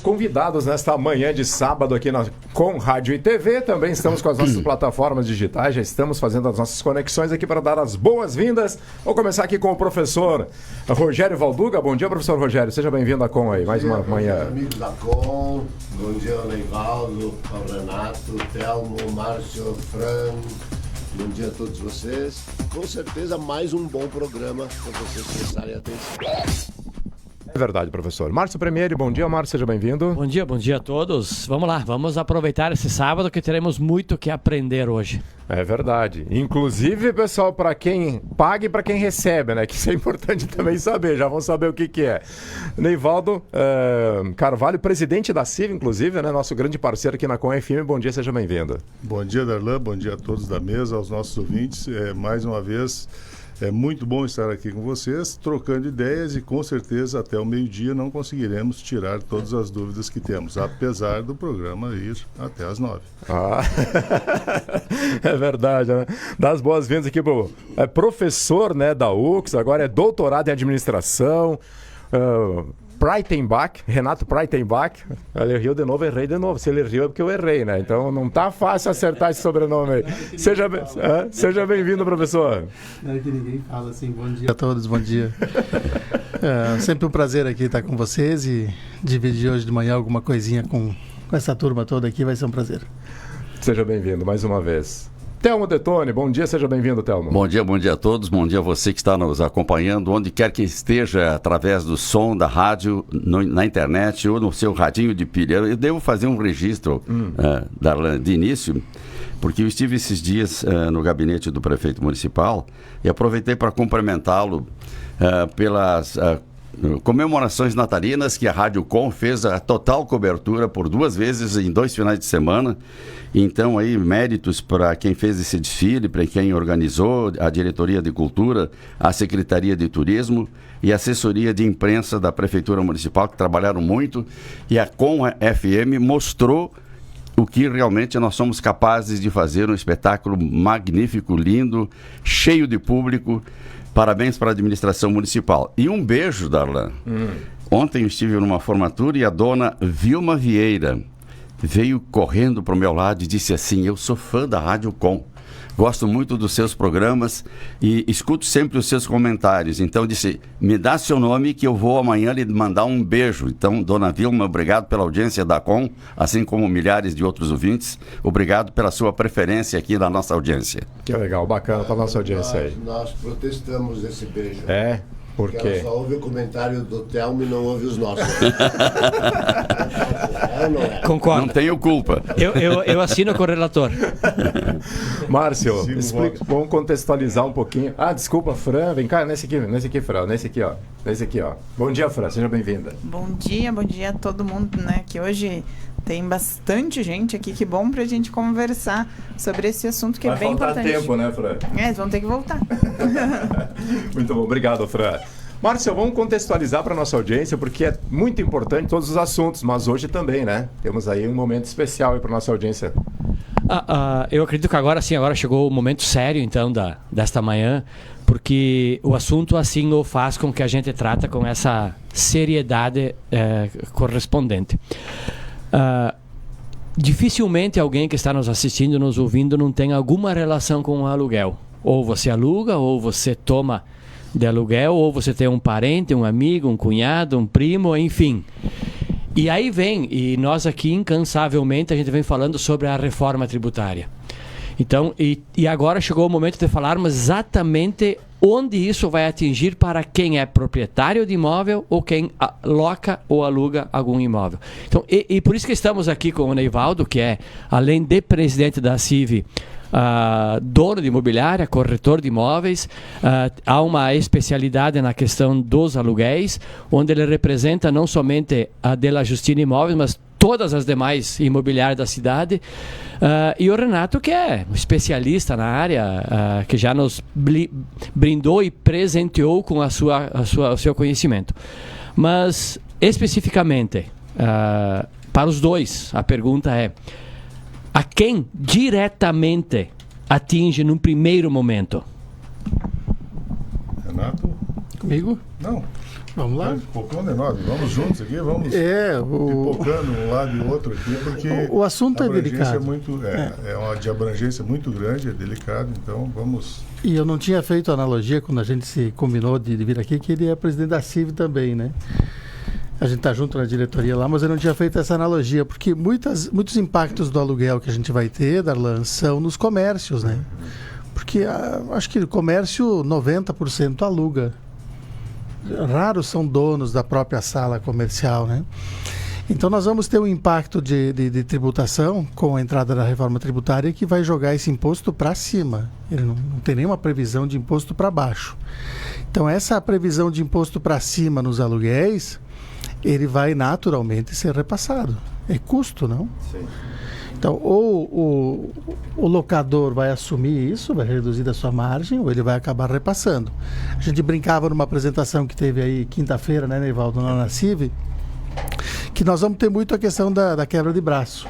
convidados nesta manhã de sábado aqui com Rádio e TV. Também estamos com as nossas plataformas digitais, já estamos fazendo as nossas conexões aqui para dar as boas-vindas. Vou começar aqui com o professor Rogério Valduga. Bom dia, professor Rogério. Seja bem-vindo à Com aí, mais uma manhã. Amigos da Com, bom dia ao Neivaldo, ao Renato, Telmo, Márcio, Fran. Bom dia a todos vocês. Com certeza mais um bom programa para vocês prestarem atenção. É verdade, professor. Márcio Premieri, bom dia, Márcio, seja bem-vindo. Bom dia a todos. Vamos lá, vamos aproveitar esse sábado que teremos muito que aprender hoje. É verdade. Inclusive, pessoal, para quem paga e para quem recebe, né? Que isso é importante também saber, já vão saber o que é. Neivaldo Carvalho, presidente da CIV, inclusive, né? Nosso grande parceiro aqui na Com FM. Bom dia, seja bem-vindo. Bom dia, Darlan, bom dia a todos da mesa, aos nossos ouvintes. Mais uma vez... É muito bom estar aqui com vocês, trocando ideias e com certeza até o meio-dia não conseguiremos tirar todas as dúvidas que temos, apesar do programa ir até às 9. É verdade, né? Dá as boas-vindas aqui pro professor, né, da UX, agora é doutorado em administração, Breitenbach, Renato Breitenbach. Ele riu de novo, errei de novo. Se ele riu é porque eu errei, né? Então não tá fácil acertar esse sobrenome aí. Seja bem-vindo, professor. Não é que ninguém fala assim, bom dia a todos, bom dia. Sempre um prazer aqui estar com vocês e dividir hoje de manhã alguma coisinha com essa turma toda aqui, vai ser um prazer. Seja bem-vindo mais uma vez. Telmo Detone, bom dia, seja bem-vindo, Telmo. Bom dia a todos, bom dia a você que está nos acompanhando, onde quer que esteja, através do som da rádio, na internet ou no seu radinho de pilha. Eu devo fazer um registro, Darlan, de início, porque eu estive esses dias no gabinete do prefeito municipal e aproveitei para cumprimentá-lo pelas... comemorações natalinas que a Rádio Com fez a total cobertura por 2 vezes em 2 finais de semana. Então aí méritos para quem fez esse desfile, para quem organizou, a Diretoria de Cultura, a Secretaria de Turismo e a Assessoria de Imprensa da Prefeitura Municipal, que trabalharam muito, e a Com FM mostrou o que realmente nós somos capazes de fazer, um espetáculo magnífico, lindo, cheio de público. Parabéns para a administração municipal. E um beijo, Darlan. Ontem eu estive numa formatura e a dona Vilma Vieira veio correndo para o meu lado e disse assim: eu sou fã da Rádio Com, gosto muito dos seus programas e escuto sempre os seus comentários. Então disse, me dá seu nome que eu vou amanhã lhe mandar um beijo. Então, dona Vilma, obrigado pela audiência da Com, assim como milhares de outros ouvintes. Obrigado pela sua preferência aqui na nossa audiência. Que legal, bacana para a nossa audiência aí. Nós protestamos esse beijo. É? Por quê? Porque ela só ouve o comentário do Telmo e não ouve os nossos. É ou não é? Concordo. Não tenho culpa. Eu assino com o relator. Márcio, vamos contextualizar um pouquinho. Desculpa, Fran, vem cá, nesse aqui, Fran, nesse aqui, ó. Bom dia, Fran, seja bem-vinda. Bom dia a todo mundo, né, que hoje tem bastante gente aqui, que bom pra gente conversar sobre esse assunto que é bem importante. Vai faltar tempo, né, Fran? Eles vão ter que voltar. Muito bom, obrigado, Fran. Márcio, vamos contextualizar para a nossa audiência, porque é muito importante todos os assuntos, mas hoje também, né? Temos aí um momento especial para a nossa audiência. Eu acredito que agora sim, agora chegou o momento sério, então, desta manhã, porque o assunto assim o faz com que a gente trata com essa seriedade correspondente. Dificilmente alguém que está nos assistindo, nos ouvindo, não tem alguma relação com o aluguel. Ou você aluga, ou você toma de aluguel, ou você tem um parente, um amigo, um cunhado, um primo, enfim. E aí vem, e nós aqui incansavelmente a gente vem falando sobre a reforma tributária. Então, e agora chegou o momento de falarmos exatamente onde isso vai atingir para quem é proprietário de imóvel ou quem loca ou aluga algum imóvel. Então, e por isso que estamos aqui com o Neivaldo, que é, além de presidente da CIV, dono de imobiliária, corretor de imóveis, há uma especialidade na questão dos aluguéis, onde ele representa não somente a Della Justina Imóveis, mas todas as demais imobiliárias da cidade, e o Renato, que é um especialista na área, que já nos brindou e presenteou com o seu conhecimento. Mas, especificamente, para os dois, a pergunta é: a quem diretamente atinge num primeiro momento? Renato? Comigo? Não. Vamos lá? Pipocando é nós, vamos juntos aqui, vamos pipocando um lado e outro aqui, porque o assunto a é abrangência delicado. É uma de abrangência muito grande, é delicado, então vamos... E eu não tinha feito analogia quando a gente se combinou de vir aqui, que ele é presidente da CIV também, né? A gente está junto na diretoria lá, mas eu não tinha feito essa analogia, porque muitos impactos do aluguel que a gente vai ter, Darlan, são nos comércios, né? Porque acho que o comércio 90% aluga. Raros são donos da própria sala comercial, né? Então nós vamos ter um impacto de tributação com a entrada da reforma tributária que vai jogar esse imposto para cima. Ele não tem nenhuma previsão de imposto para baixo. Então essa previsão de imposto para cima nos aluguéis, ele vai naturalmente ser repassado. É custo, não? Sim. Então, ou o locador vai assumir isso, vai reduzir da sua margem, ou ele vai acabar repassando. A gente brincava numa apresentação que teve aí quinta-feira, né, Neivaldo, na CIV, que nós vamos ter muito a questão da quebra de braço.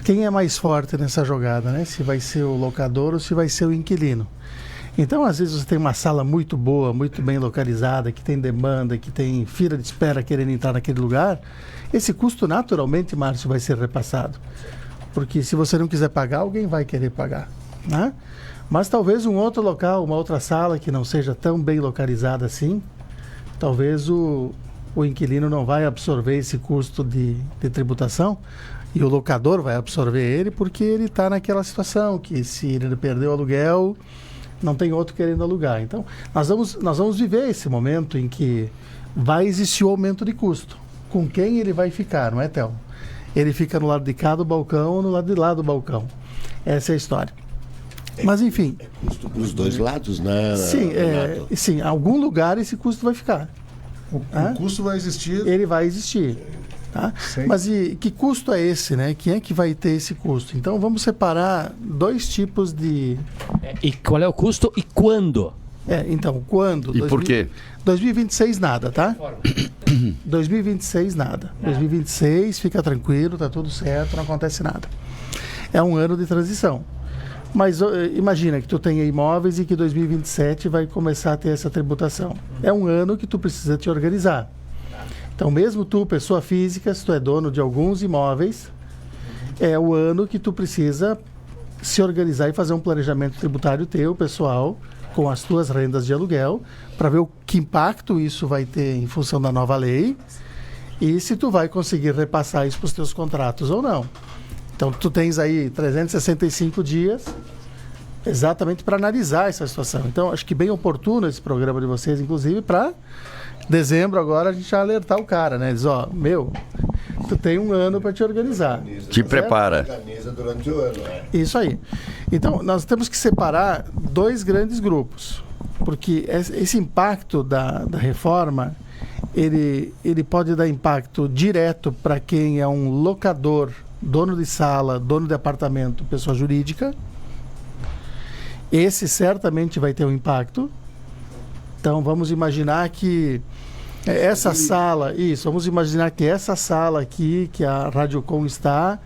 Quem é mais forte nessa jogada, né? Se vai ser o locador ou se vai ser o inquilino. Então, às vezes, você tem uma sala muito boa, muito bem localizada, que tem demanda, que tem fila de espera querendo entrar naquele lugar. Esse custo, naturalmente, Márcio, vai ser repassado. Porque se você não quiser pagar, alguém vai querer pagar, né? Mas talvez um outro local, uma outra sala que não seja tão bem localizada assim, talvez o inquilino não vai absorver esse custo de tributação e o locador vai absorver ele porque ele está naquela situação que se ele perdeu o aluguel, não tem outro querendo alugar. Então, nós vamos viver esse momento em que vai existir o aumento de custo. Com quem ele vai ficar, não é, Théo? Ele fica no lado de cá do balcão ou no lado de lá do balcão. Essa é a história. Mas, enfim... É custo para os dois lados, né? Sim, em algum lugar esse custo vai ficar. O custo vai existir. Ele vai existir. Tá? Mas que custo é esse, né? Quem é que vai ter esse custo? Então, vamos separar dois tipos de... E qual é o custo e quando? Então, quando? E por quê? 2026 nada, tá? 2026 nada. 2026 fica tranquilo, tá tudo certo, não acontece nada. É um ano de transição. Mas imagina que tu tenha imóveis e que 2027 vai começar a ter essa tributação. É um ano que tu precisa te organizar. Então, mesmo tu, pessoa física, se tu é dono de alguns imóveis, é o ano que tu precisa se organizar e fazer um planejamento tributário teu, pessoal, com as tuas rendas de aluguel, para ver o que impacto isso vai ter em função da nova lei e se tu vai conseguir repassar isso para os teus contratos ou não. Então, tu tens aí 365 dias exatamente para analisar essa situação. Então, acho que bem oportuno esse programa de vocês, inclusive, para dezembro agora a gente já alertar o cara, né? Diz, tu tem um ano para te organizar. Te prepara. Organiza durante o ano, Isso aí. Então, nós temos que separar dois grandes grupos, porque esse impacto da reforma, ele pode dar impacto direto para quem é um locador, dono de sala, dono de apartamento, pessoa jurídica. Esse certamente vai ter um impacto. Então, vamos imaginar que vamos imaginar que essa sala aqui, que a Radiocom está,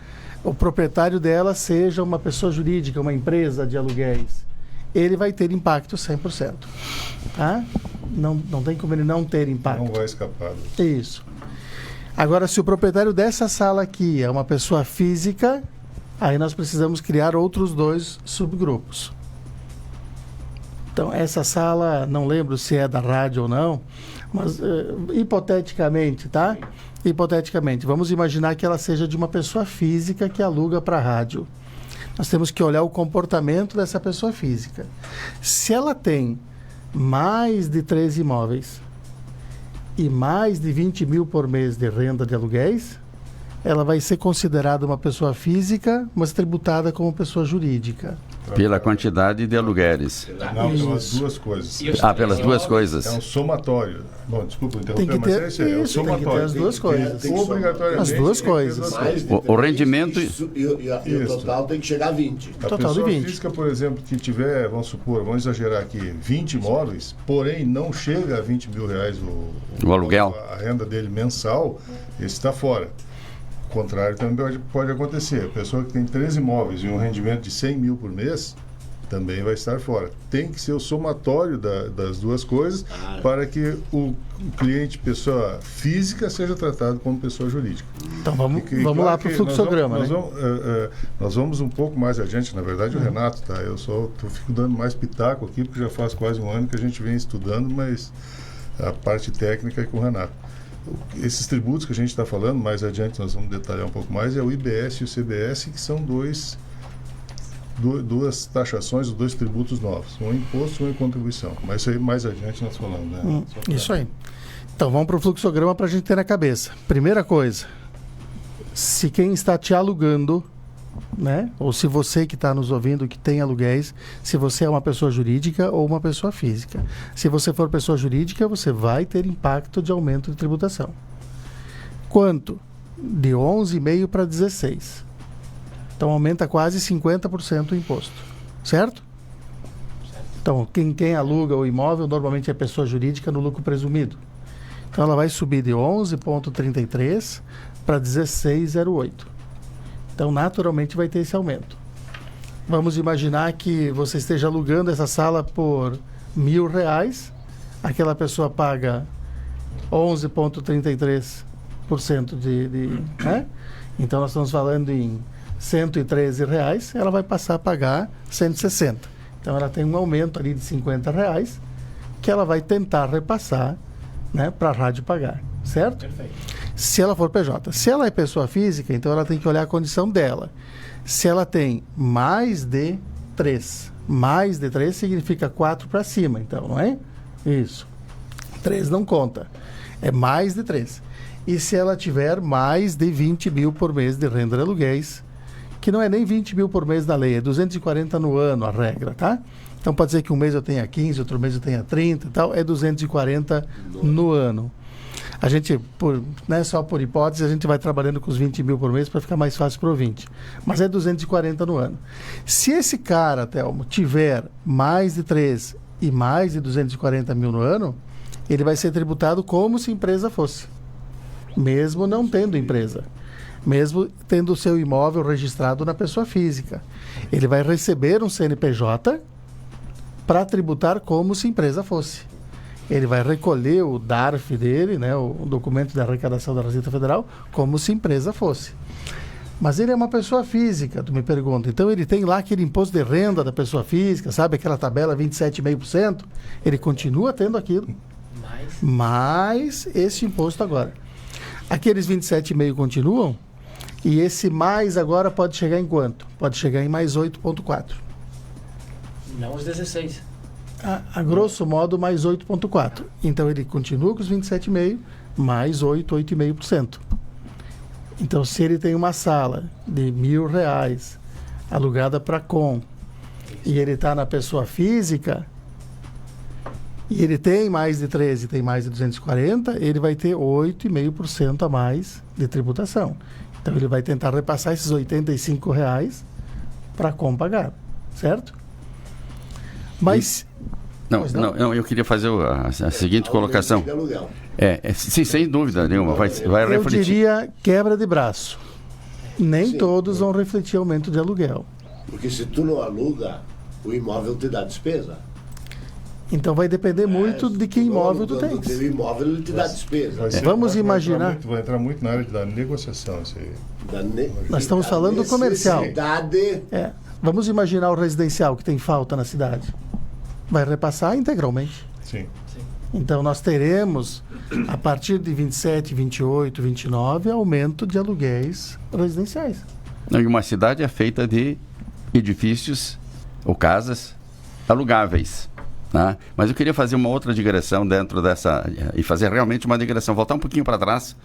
o proprietário dela seja uma pessoa jurídica, uma empresa de aluguéis. Ele vai ter impacto 100%. Tá? Não tem como ele não ter impacto. Não vai escapar. Isso. Agora, se o proprietário dessa sala aqui é uma pessoa física, aí nós precisamos criar outros dois subgrupos. Então, essa sala, não lembro se é da rádio ou não, mas hipoteticamente, tá? Hipoteticamente, vamos imaginar que ela seja de uma pessoa física que aluga para a rádio. Nós temos que olhar o comportamento dessa pessoa física. Se ela tem mais de 3 imóveis e mais de 20 mil por mês de renda de aluguéis, ela vai ser considerada uma pessoa física, mas tributada como pessoa jurídica. Pela quantidade de aluguéis. Não, pelas duas coisas. Pelas duas coisas. É um somatório. Bom, desculpa interromper, Tem que ter, mas é um somatório. tem que ter as duas coisas. Obrigatoriamente. As duas coisas. O rendimento... E o total tem que chegar a 20. A Total de pessoa 20. física, por exemplo, que tiver, vamos exagerar aqui, 20 imóveis, porém não chega a 20 mil reais O aluguel. a renda dele mensal, esse está fora. O contrário também pode acontecer. A pessoa que tem 3 imóveis e um rendimento de 100 mil por mês, também vai estar fora. Tem que ser o somatório das duas coisas para que o cliente, pessoa física, seja tratado como pessoa jurídica. Então vamos lá para o fluxograma. Nós vamos um pouco mais adiante, na verdade o Renato, tá? Eu fico dando mais pitaco aqui, porque já faz quase um ano que a gente vem estudando, mas a parte técnica é com o Renato. Esses tributos que a gente está falando, mais adiante nós vamos detalhar um pouco mais, é o IBS e o CBS, que são duas taxações, dois tributos novos, um imposto e uma contribuição. Mas isso aí mais adiante nós falamos, né? Isso aí. Então vamos para o fluxograma para a gente ter na cabeça. Primeira coisa, se quem está te alugando, né? Ou se você que está nos ouvindo que tem aluguéis, se você é uma pessoa jurídica ou uma pessoa física. Se você for pessoa jurídica, você vai ter impacto de aumento de tributação. Quanto? De 11,5% para 16%. Então aumenta quase 50% o imposto, certo? Então quem aluga o imóvel normalmente é pessoa jurídica no lucro presumido. Então ela vai subir de 11,33 para 16,08. Então naturalmente vai ter esse aumento. Vamos imaginar que você esteja alugando essa sala por R$1.000, aquela pessoa paga 11,33% né? Então nós estamos falando em R$113, ela vai passar a pagar 160. Então ela tem um aumento ali de R$50 que ela vai tentar repassar, né, para a rádio pagar, certo? Perfeito. Se ela for PJ. Se ela é pessoa física, então ela tem que olhar a condição dela. Se ela tem mais de 3 significa 4 para cima, então, não é? Isso. 3 não conta. É mais de 3. E se ela tiver mais de 20 mil por mês de renda de aluguéis, que não é nem 20 mil por mês da lei, é 240 no ano a regra, tá? Então pode ser que um mês eu tenha 15, outro mês eu tenha 30 e tal, é 240 no ano. A gente, só por hipótese, a gente vai trabalhando com os 20 mil por mês para ficar mais fácil para o ouvinte. Mas é 240 no ano. Se esse cara, Telmo, tiver mais de 3 e mais de 240 mil no ano, ele vai ser tributado como se empresa fosse. Mesmo não tendo empresa. Mesmo tendo o seu imóvel registrado na pessoa física. Ele vai receber um CNPJ para tributar como se empresa fosse. Ele vai recolher o DARF dele, né, o documento de arrecadação da Receita Federal, como se empresa fosse. Mas ele é uma pessoa física, tu me pergunta. Então ele tem lá aquele imposto de renda da pessoa física, sabe aquela tabela 27,5%? Ele continua tendo aquilo. Mais esse imposto agora. Aqueles 27,5% continuam, e esse mais agora pode chegar em quanto? Pode chegar em mais 8,4%. Não os 16%. A grosso modo, mais 8,4%. Então, ele continua com os 27,5%, mais 8,5%. Então, se ele tem uma sala de R$1.000 alugada para com, e ele está na pessoa física, e ele tem mais de 13, tem mais de 240, ele vai ter 8,5% a mais de tributação. Então, ele vai tentar repassar esses R$85 para com pagar, certo? Mas... Não, eu queria fazer a seguinte colocação. Sim, sem dúvida nenhuma, vai refletir. Eu diria quebra de braço. Nem todos vão refletir aumento de aluguel. Porque se tu não aluga, o imóvel te dá despesa. Então vai depender muito de que imóvel tu tens. O teu imóvel ele te dá despesa. Vamos imaginar... Vai entrar muito na área da negociação isso aí. Nós estamos falando do comercial. Necessidade. Vamos imaginar o residencial que tem falta na cidade. Vai repassar integralmente. Sim. Então nós teremos, a partir de 27, 28, 29, aumento de aluguéis residenciais. E uma cidade é feita de edifícios ou casas alugáveis. Né? Mas eu queria fazer uma outra digressão dentro dessa, e fazer realmente uma digressão, voltar um pouquinho para trás.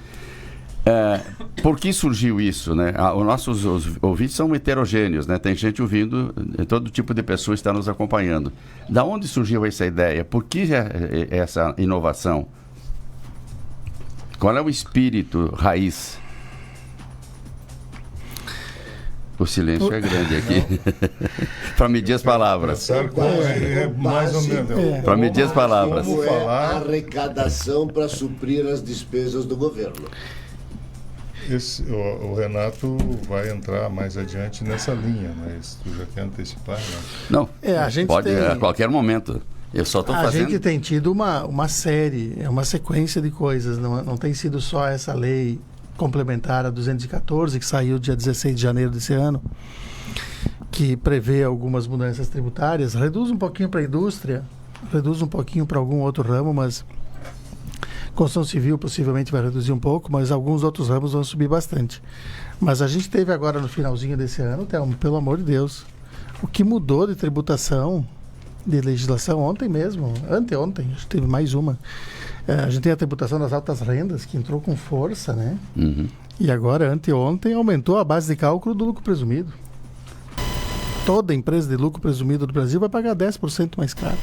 Por que surgiu isso, né? Os nossos ouvintes são heterogêneos, né? Tem gente ouvindo, todo tipo de pessoa está nos acompanhando. Da onde surgiu essa ideia? Por que essa inovação? Qual é o espírito raiz? O silêncio é grande aqui. Para medir as palavras. Mais ou menos. Para medir as palavras. Como é a arrecadação para suprir as despesas do governo? O Renato vai entrar mais adiante nessa linha, mas tu já quer antecipar, né? Não, a gente pode tem... a qualquer momento. Eu só estou fazendo... A gente tem tido uma série, uma sequência de coisas. Não tem sido só essa lei complementar a 214, que saiu dia 16 de janeiro desse ano, que prevê algumas mudanças tributárias. Reduz um pouquinho para a indústria, reduz um pouquinho para algum outro ramo, mas construção civil possivelmente vai reduzir um pouco, mas alguns outros ramos vão subir bastante. Mas a gente teve agora no finalzinho desse ano, Thelmo, pelo amor de Deus, o que mudou de tributação, de legislação ontem mesmo, anteontem, a gente teve mais uma. A gente tem a tributação das altas rendas, que entrou com força, né? Uhum. E agora, anteontem, aumentou a base de cálculo do lucro presumido. Toda empresa de lucro presumido do Brasil vai pagar 10% mais caro.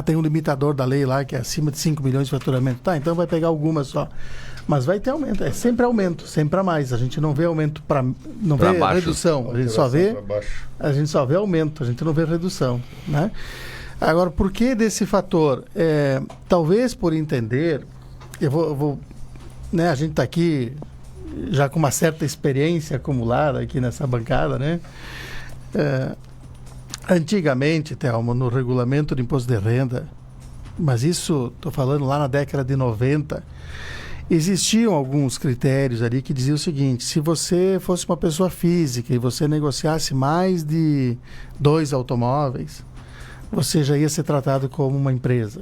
Tem um limitador da lei lá que é acima de 5 milhões de faturamento. Tá, então vai pegar algumas só. Mas vai ter aumento, é sempre aumento, sempre a mais. A gente não vê aumento não vê baixo. Redução, a gente só vê aumento, a gente não vê redução, né? Agora, por que desse fator? Talvez por entender, eu vou né, a gente está aqui já com uma certa experiência acumulada aqui nessa bancada, né? Antigamente, Thelmo, no regulamento do imposto de renda, mas isso, estou falando lá na década de 90, existiam alguns critérios ali que diziam o seguinte: se você fosse uma pessoa física e você negociasse mais de 2 automóveis, você já ia ser tratado como uma empresa,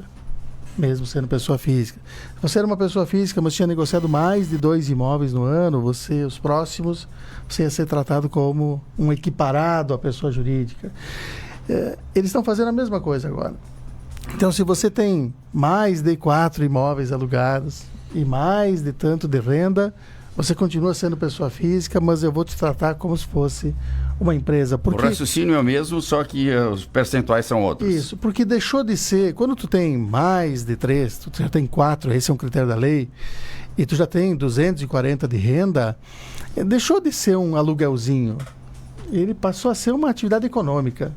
mesmo sendo pessoa física. Se você era uma pessoa física, mas tinha negociado mais de 2 imóveis no ano, os próximos, você ia ser tratado como um equiparado à pessoa jurídica. Eles estão fazendo a mesma coisa agora. Então, se você tem mais de 4 imóveis alugados e mais de tanto de renda, você continua sendo pessoa física, mas eu vou te tratar como se fosse uma empresa. Porque... O raciocínio é o mesmo, só que os percentuais são outros. Isso, porque deixou de ser... Quando tu tem mais de 3, tu já tem 4, esse é um critério da lei, e tu já tem 240 de renda, deixou de ser um aluguelzinho. Ele passou a ser uma atividade econômica.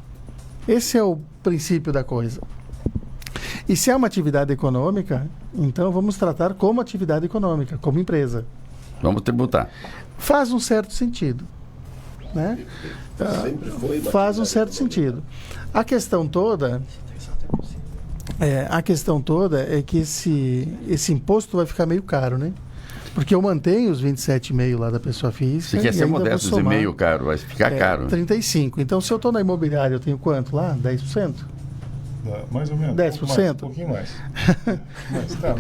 Esse é o princípio da coisa. E se é uma atividade econômica, então vamos tratar como atividade econômica, como empresa. Vamos tributar. Faz um certo sentido, né? Sempre foi uma faz um atividade certo sentido. A questão toda é que esse imposto vai ficar meio caro, né? Porque eu mantenho os 27,5 lá da pessoa física. Se quer ser modesto, dizer meio caro, vai ficar caro. 35. Então, se eu estou na imobiliária, eu tenho quanto lá? 10%? Mais ou menos. 10%? Um pouquinho mais.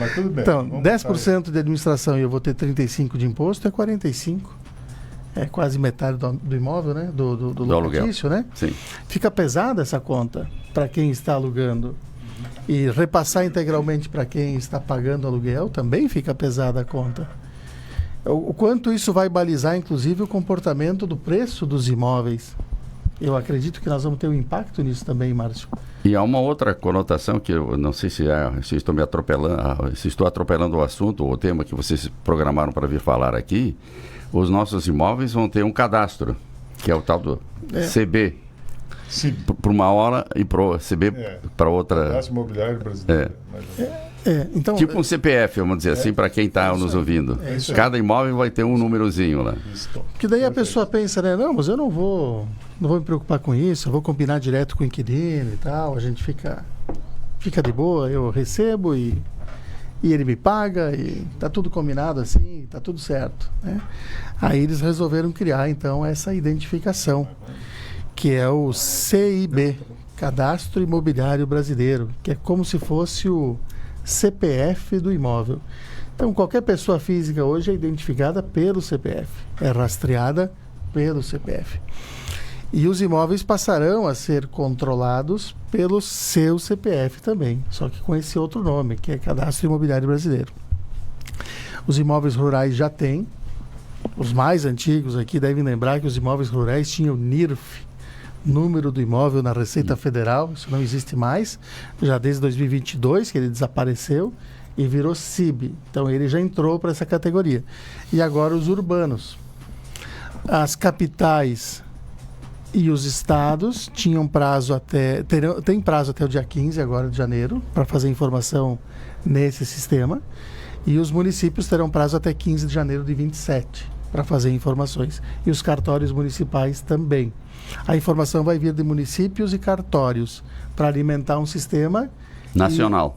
Mas tudo bem. Então, 10% de administração e eu vou ter 35% de imposto, é 45%. É quase metade do imóvel, né? Do lucratício, né? Sim. Fica pesada essa conta para quem está alugando. E repassar integralmente para quem está pagando aluguel também fica pesada a conta. O quanto isso vai balizar, inclusive, o comportamento do preço dos imóveis. Eu acredito que nós vamos ter um impacto nisso também, Márcio. E há uma outra conotação que eu não sei se estou me atropelando, se estou atropelando o assunto, o tema que vocês programaram para vir falar aqui. Os nossos imóveis vão ter um cadastro, que é o tal do CB, para uma hora e para o CB para outra. Cadastro Imobiliário Brasileiro. Então, tipo um CPF, vamos dizer assim, para quem está nos ouvindo. Cada imóvel vai ter um númerozinho lá. Porque daí a pessoa pensa, né? Não, mas eu não vou me preocupar com isso, eu vou combinar direto com o inquilino e tal, a gente fica de boa, eu recebo e ele me paga e tá tudo combinado assim, tá tudo certo, né? Aí eles resolveram criar, então, essa identificação, que é o CIB, Cadastro Imobiliário Brasileiro, que é como se fosse o CPF do imóvel. Então, qualquer pessoa física hoje é identificada pelo CPF, é rastreada pelo CPF. E os imóveis passarão a ser controlados pelo seu CPF também, só que com esse outro nome, que é Cadastro Imobiliário Brasileiro. Os imóveis rurais já têm. Os mais antigos aqui devem lembrar que os imóveis rurais tinham NIRF, número do imóvel na Receita Federal. Isso não existe mais, já desde 2022 que ele desapareceu e virou CIB. Então ele já entrou para essa categoria. E agora os urbanos. As capitais e os estados tinham prazo tem prazo até o dia 15 agora de janeiro para fazer informação nesse sistema. E os municípios terão prazo até 15 de janeiro de 27 para fazer informações. E os cartórios municipais também. A informação vai vir de municípios e cartórios para alimentar um sistema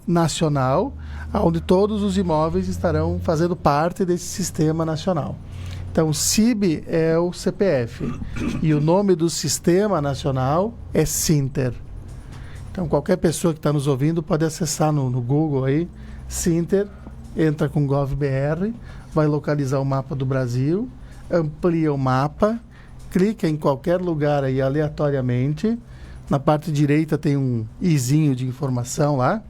nacional, onde todos os imóveis estarão fazendo parte desse sistema nacional. Então, o CIB é o CPF e o nome do sistema nacional é Sinter. Então, qualquer pessoa que está nos ouvindo pode acessar no Google aí, Sinter, entra com GovBR, vai localizar o mapa do Brasil, amplia o mapa, clica em qualquer lugar aí aleatoriamente. Na parte direita tem um izinho de informação lá.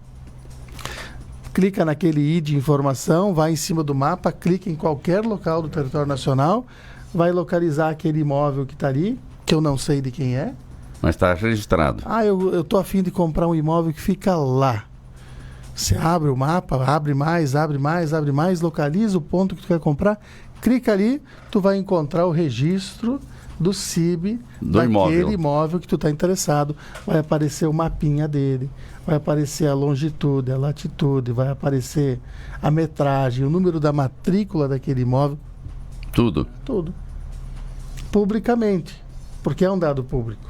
Clica naquele i de informação, vai em cima do mapa, clica em qualquer local do território nacional, vai localizar aquele imóvel que está ali, que eu não sei de quem é. Mas está registrado. Eu estou a fim de comprar um imóvel que fica lá. Você abre o mapa, abre mais, localiza o ponto que tu quer comprar, clica ali, tu vai encontrar o registro do CIB daquele imóvel que tu está interessado. Vai aparecer o mapinha dele, vai aparecer a longitude, a latitude, vai aparecer a metragem, o número da matrícula daquele imóvel. Tudo. Publicamente, porque é um dado público.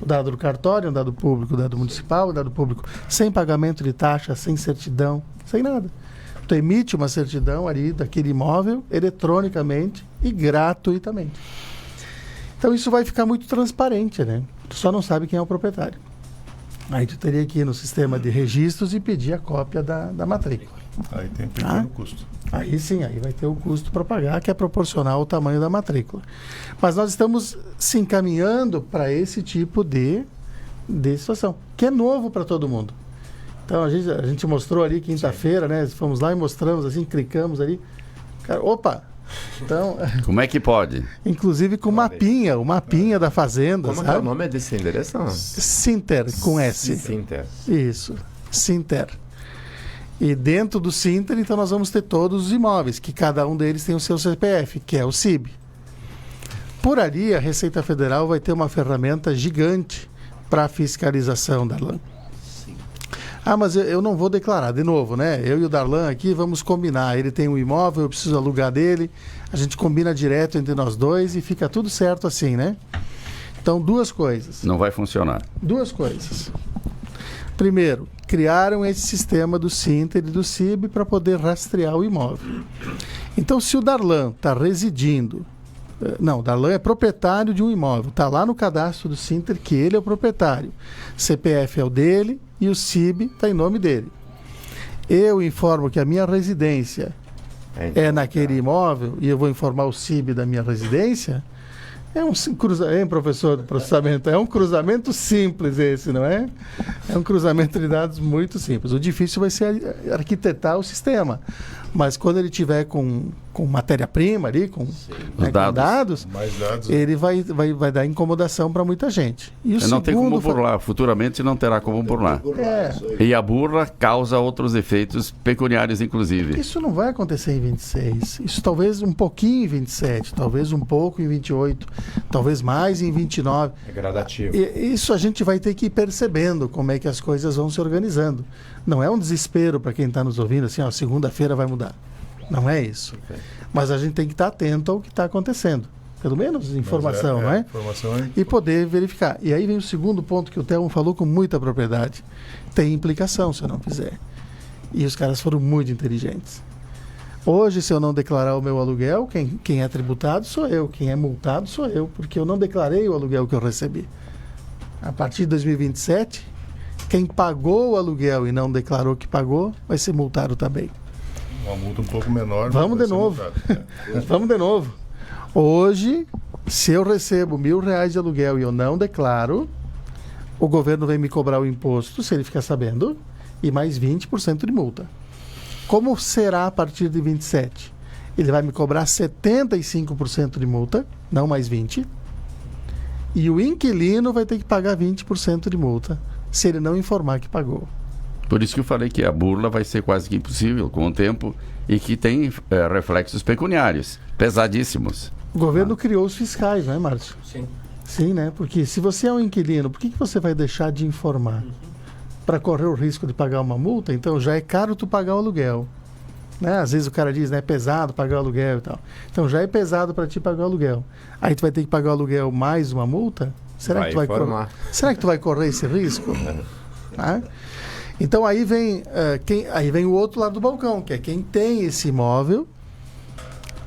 O dado do cartório é um dado público, o dado municipal é um dado público, sem pagamento de taxa, sem certidão, sem nada. Tu emite uma certidão ali daquele imóvel eletronicamente e gratuitamente. Então isso vai ficar muito transparente, né? Tu só não sabe quem é o proprietário. Aí tu teria que ir no sistema de registros e pedir a cópia da matrícula. Aí tem pequeno custo. Aí sim, aí vai ter o custo para pagar, que é proporcional ao tamanho da matrícula. Mas nós estamos se encaminhando para esse tipo de situação, que é novo para todo mundo. Então a gente mostrou ali quinta-feira, né? Fomos lá e mostramos assim, clicamos ali. Cara, opa! Então, como é que pode? Inclusive com o mapinha da fazenda. Como sabe? É o nome desse endereço? Sinter, com S. Sinter. Isso, Sinter. E dentro do Sinter, então, nós vamos ter todos os imóveis, que cada um deles tem o seu CPF, que é o CIB. Por ali, a Receita Federal vai ter uma ferramenta gigante para a fiscalização, Darlan. Mas eu não vou declarar, de novo, né? Eu e o Darlan aqui vamos combinar. Ele tem um imóvel, eu preciso alugar dele. A gente combina direto entre nós dois e fica tudo certo assim, né? Então, duas coisas. Não vai funcionar. Duas coisas. Primeiro, criaram esse sistema do Sinter e do CIB para poder rastrear o imóvel. Então, se o Darlan está residindo... Não, o Darlan é proprietário de um imóvel. Está lá no cadastro do Sinter que ele é o proprietário. CPF é o dele e o CIB está em nome dele. Eu informo que a minha residência é naquele imóvel e eu vou informar o CIB da minha residência. É um cruzamento, professor do processamento, é um cruzamento simples esse, não é? É um cruzamento de dados muito simples. O difícil vai ser arquitetar o sistema. Mas quando ele tiver com matéria-prima ali, com dados, ele vai dar incomodação para muita gente. E não tem como burlar, futuramente não terá como burlar. E a burla causa outros efeitos pecuniários, inclusive. Isso não vai acontecer em 26. Isso talvez um pouquinho em 27, talvez um pouco em 28, talvez mais em 29. É gradativo. Isso a gente vai ter que ir percebendo como é que as coisas vão se organizando. Não é um desespero para quem está nos ouvindo, assim, segunda-feira vai mudar. Não é isso. Mas a gente tem que estar atento ao que está acontecendo. Pelo menos informação, não é? Informação e poder verificar. E aí vem o segundo ponto que o Thelmo falou com muita propriedade. Tem implicação se eu não fizer. E os caras foram muito inteligentes. Hoje, se eu não declarar o meu aluguel, quem é tributado sou eu. Quem é multado sou eu, porque eu não declarei o aluguel que eu recebi. A partir de 2027... quem pagou o aluguel e não declarou que pagou, vai ser multado também. Uma multa um pouco menor. Vamos de novo. Vamos de novo. Hoje, se eu recebo R$1.000 de aluguel e eu não declaro, o governo vem me cobrar o imposto, se ele ficar sabendo, e mais 20% de multa. Como será a partir de 27? Ele vai me cobrar 75% de multa, não mais 20%, e o inquilino vai ter que pagar 20% de multa, se ele não informar que pagou. Por isso que eu falei que a burla vai ser quase que impossível com o tempo e que tem reflexos pecuniários pesadíssimos. O governo criou os fiscais, não é, Márcio? Sim. Sim, né? Porque se você é um inquilino, por que você vai deixar de informar? Para correr o risco de pagar uma multa? Então já é caro tu pagar o aluguel. né? Às vezes o cara diz, né, é pesado pagar o aluguel e tal. Então já é pesado para ti pagar o aluguel. Aí tu vai ter que pagar o aluguel mais uma multa? Será que tu vai correr esse risco? Né? Então aí vem o outro lado do balcão, que é quem tem esse imóvel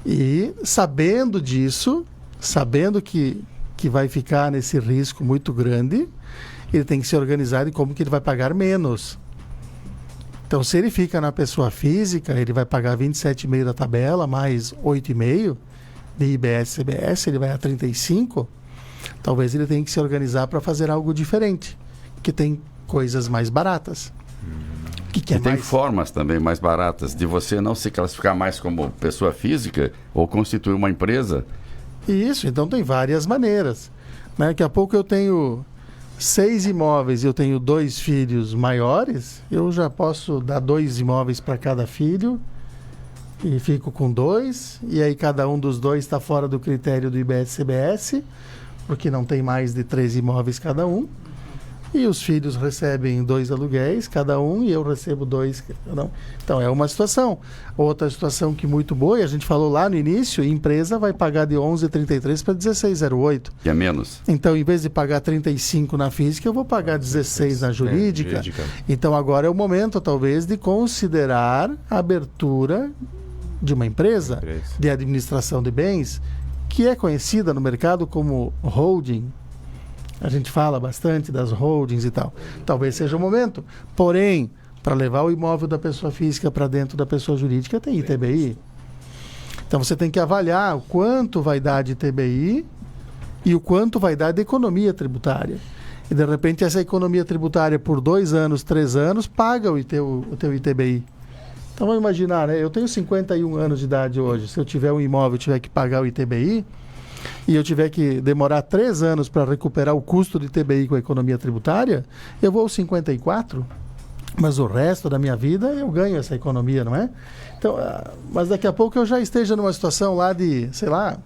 e sabendo disso, sabendo que vai ficar nesse risco muito grande, ele tem que se organizar em como que ele vai pagar menos. Então, se ele fica na pessoa física, ele vai pagar 27,5 da tabela, mais 8,5 de IBS e CBS, ele vai a 35. Talvez ele tenha que se organizar para fazer algo diferente, que tem coisas mais baratas. E tem formas também mais baratas de você não se classificar mais como pessoa física ou constituir uma empresa. Isso, então tem várias maneiras. Né? Daqui a pouco eu tenho 6 imóveis e eu tenho 2 filhos maiores, eu já posso dar 2 imóveis para cada filho e fico com 2, e aí cada um dos 2 está fora do critério do IBS-CBS, porque não tem mais de 3 imóveis cada um. E os filhos recebem 2 aluguéis cada um e eu recebo 2 cada um. Então é uma situação. Outra situação que muito boa, e a gente falou lá no início, a empresa vai pagar de 11,33 para 16,08. Que é menos. Então, em vez de pagar 35 na física, eu vou pagar 16 na jurídica. Então agora é o momento, talvez, de considerar a abertura de uma empresa de administração de bens, que é conhecida no mercado como holding. A gente fala bastante das holdings e tal. Talvez seja o momento. Porém, para levar o imóvel da pessoa física para dentro da pessoa jurídica, tem ITBI. Então, você tem que avaliar o quanto vai dar de ITBI e o quanto vai dar de economia tributária. E, de repente, essa economia tributária por 2 anos, 3 anos, paga o teu ITBI. Então, vamos imaginar, né? Eu tenho 51 anos de idade hoje. Se eu tiver um imóvel e tiver que pagar o ITBI, e eu tiver que demorar 3 anos para recuperar o custo de ITBI com a economia tributária, eu vou aos 54, mas o resto da minha vida eu ganho essa economia, não é? Então, mas daqui a pouco eu já esteja numa situação lá de, sei lá,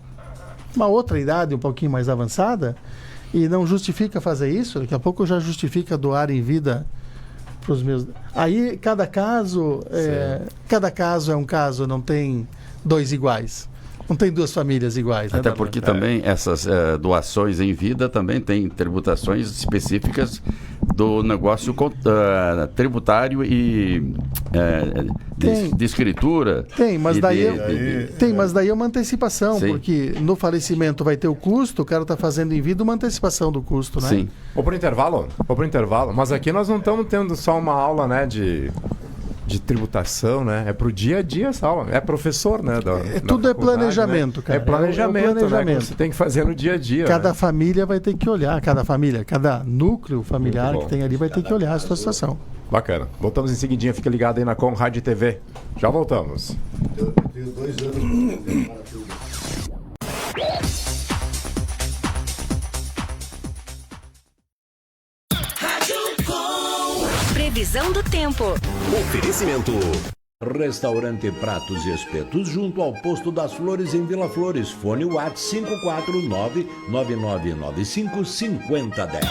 uma outra idade um pouquinho mais avançada, e não justifica fazer isso, daqui a pouco já justifica doar em vida para os meus... Aí, cada caso é um caso, não tem 2 iguais. Não tem 2 famílias iguais. Até porque também essas doações em vida também tem tributações específicas do negócio tributário e de escritura. Tem, mas daí é uma antecipação, sim. Porque no falecimento vai ter o custo, o cara está fazendo em vida uma antecipação do custo, né? Sim. Vou pro intervalo, mas aqui nós não estamos tendo só uma aula, né, de tributação, né? É pro dia a dia essa aula. É professor, né? Tudo é planejamento, né? Cara. É planejamento, né? Que você tem que fazer no dia a dia. Cada família vai ter que olhar, cada núcleo familiar que tem ali vai ter que olhar a sua situação. Bacana. Voltamos em seguidinha. Fica ligado aí na Conrad TV. Já voltamos. Eu tenho 2 anos para tudo. Previsão do tempo. Oferecimento. Restaurante Pratos e Espetos junto ao Posto das Flores em Vila Flores. Fone WhatsApp 549-9995-5010.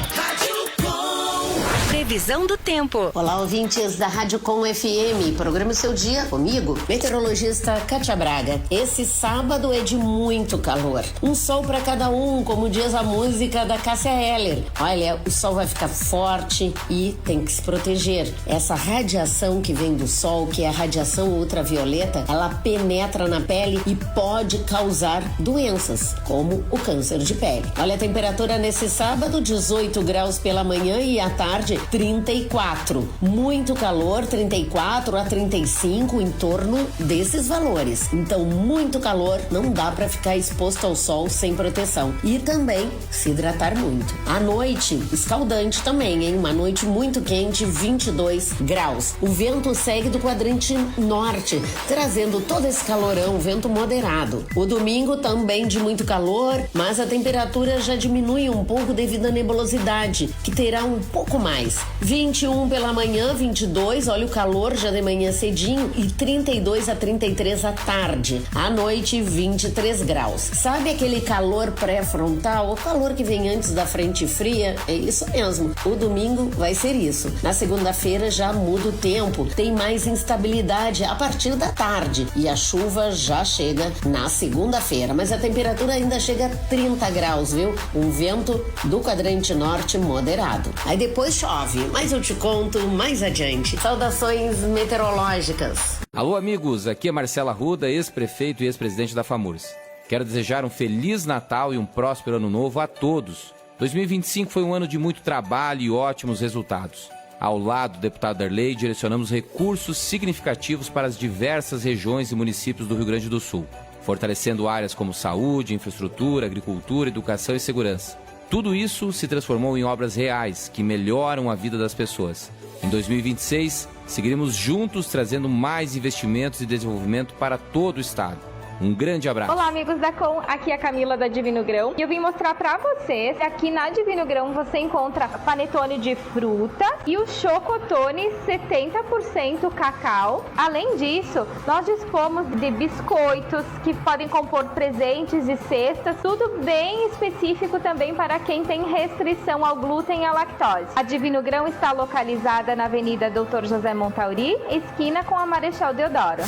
Previsão do tempo. Olá, ouvintes da Rádio Com FM. Programa o seu dia comigo, meteorologista Kátia Braga. Esse sábado é de muito calor. Um sol para cada um, como diz a música da Cássia Eller. Olha, o sol vai ficar forte e tem que se proteger. Essa radiação que vem do sol, que é a radiação ultravioleta, ela penetra na pele e pode causar doenças, como o câncer de pele. Olha a temperatura nesse sábado, 18 graus pela manhã e à tarde, 34. Muito calor, 34 a 35, em torno desses valores. Então, muito calor, não dá para ficar exposto ao sol sem proteção. E também se hidratar muito. À noite, escaldante também, hein? Uma noite muito quente, 22 graus. O vento segue do quadrante norte, trazendo todo esse calorão, vento moderado. O domingo também de muito calor, mas a temperatura já diminui um pouco devido à nebulosidade, que terá um pouco mais. graus. 21 pela manhã, 22, olha o calor já de manhã cedinho, e 32 a 33 à tarde. À noite, 23 graus. Sabe aquele calor pré-frontal, o calor que vem antes da frente fria? É isso mesmo. O domingo vai ser isso. Na segunda-feira já muda o tempo, tem mais instabilidade a partir da tarde e a chuva já chega na segunda-feira, mas a temperatura ainda chega a 30 graus, viu? Um vento do quadrante norte moderado. Aí depois chove, mas eu te conto mais adiante. Saudações meteorológicas. Alô, amigos, aqui é Marcelo Arruda, ex-prefeito e ex-presidente da FAMURS. Quero desejar um Feliz Natal e um próspero Ano Novo a todos. 2025 foi um ano de muito trabalho e ótimos resultados. Ao lado do deputado Darley, direcionamos recursos significativos para as diversas regiões e municípios do Rio Grande do Sul, fortalecendo áreas como saúde, infraestrutura, agricultura, educação e segurança. Tudo isso se transformou em obras reais que melhoram a vida das pessoas. Em 2026, seguiremos juntos trazendo mais investimentos e desenvolvimento para todo o estado. Um grande abraço. Olá, amigos da Com, aqui é a Camila da Divino Grão e eu vim mostrar pra vocês que aqui na Divino Grão você encontra panetone de fruta e o chocotone 70% cacau. Além disso, nós dispomos de biscoitos que podem compor presentes e cestas, tudo bem específico também para quem tem restrição ao glúten e à lactose. A Divino Grão está localizada na Avenida Dr. José Montauri, esquina com a Marechal Deodoro.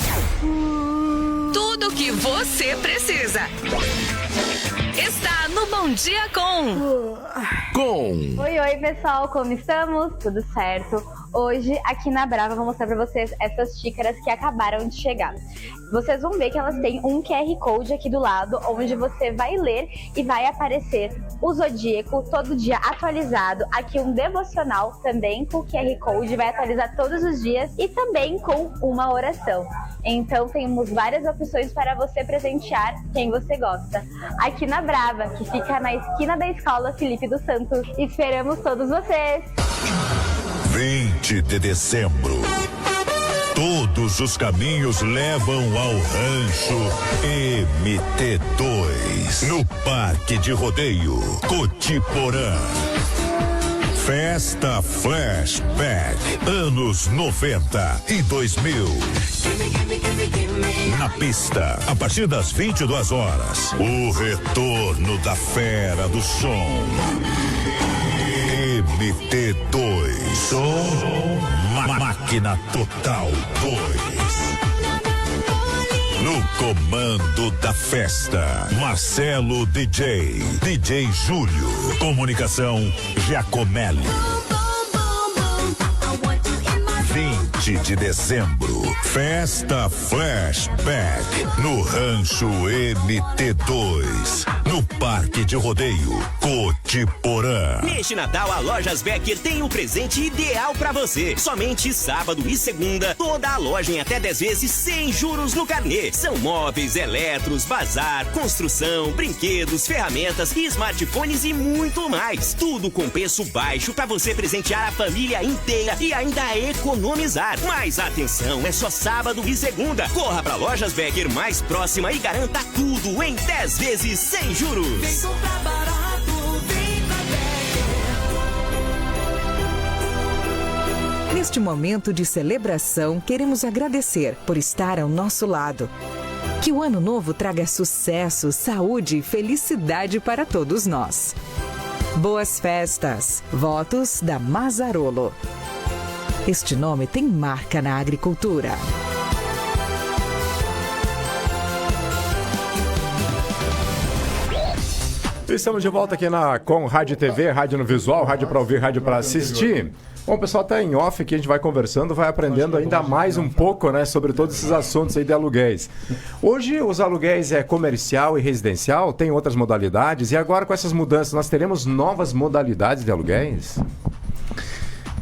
Tudo o que você precisa está no Bom Dia Com. Oi, pessoal, como estamos? Tudo certo? Hoje, aqui na Brava, vou mostrar pra vocês essas xícaras que acabaram de chegar. Vocês vão ver que elas têm um QR Code aqui do lado, onde você vai ler e vai aparecer o Zodíaco todo dia atualizado. Aqui um devocional também com QR Code, vai atualizar todos os dias e também com uma oração. Então temos várias opções para você presentear quem você gosta. Aqui na Brava, que fica na esquina da Escola Felipe dos Santos. Esperamos todos vocês! 20 de dezembro. Todos os caminhos levam ao Rancho MT2, no Parque de Rodeio, Cotiporã. Festa Flashback, anos 90 e 2000. Na pista, a partir das 22 horas, o retorno da fera do som. MT2, som Máquina Total 2. No comando da festa, Marcelo DJ, DJ Júlio, comunicação Giacomelli. 20 de dezembro, Festa Flashback, no Rancho MT2, no Parque de Rodeio, Cotiporã. Neste Natal, a Lojas Becker tem um presente ideal pra você. Somente sábado e segunda, toda a loja em até 10 vezes sem juros no carnê. São móveis, eletros, bazar, construção, brinquedos, ferramentas, smartphones e muito mais. Tudo com preço baixo pra você presentear a família inteira e ainda economizar. Mas atenção, é só sábado e segunda. Corra pra Lojas Becker mais próxima e garanta tudo em 10 vezes sem juros. Vem comprar barato, vem pra Becker. Neste momento de celebração, queremos agradecer por estar ao nosso lado. Que o ano novo traga sucesso, saúde e felicidade para todos nós. Boas festas. Votos da Mazarolo. Este nome tem marca na agricultura. Estamos de volta aqui com Rádio TV, rádio no visual, rádio para ouvir, rádio para assistir. Bom, o pessoal está em off aqui, a gente vai conversando, vai aprendendo ainda mais um pouco, né, sobre todos esses assuntos aí de aluguéis. Hoje os aluguéis é comercial e residencial, tem outras modalidades, e agora com essas mudanças nós teremos novas modalidades de aluguéis?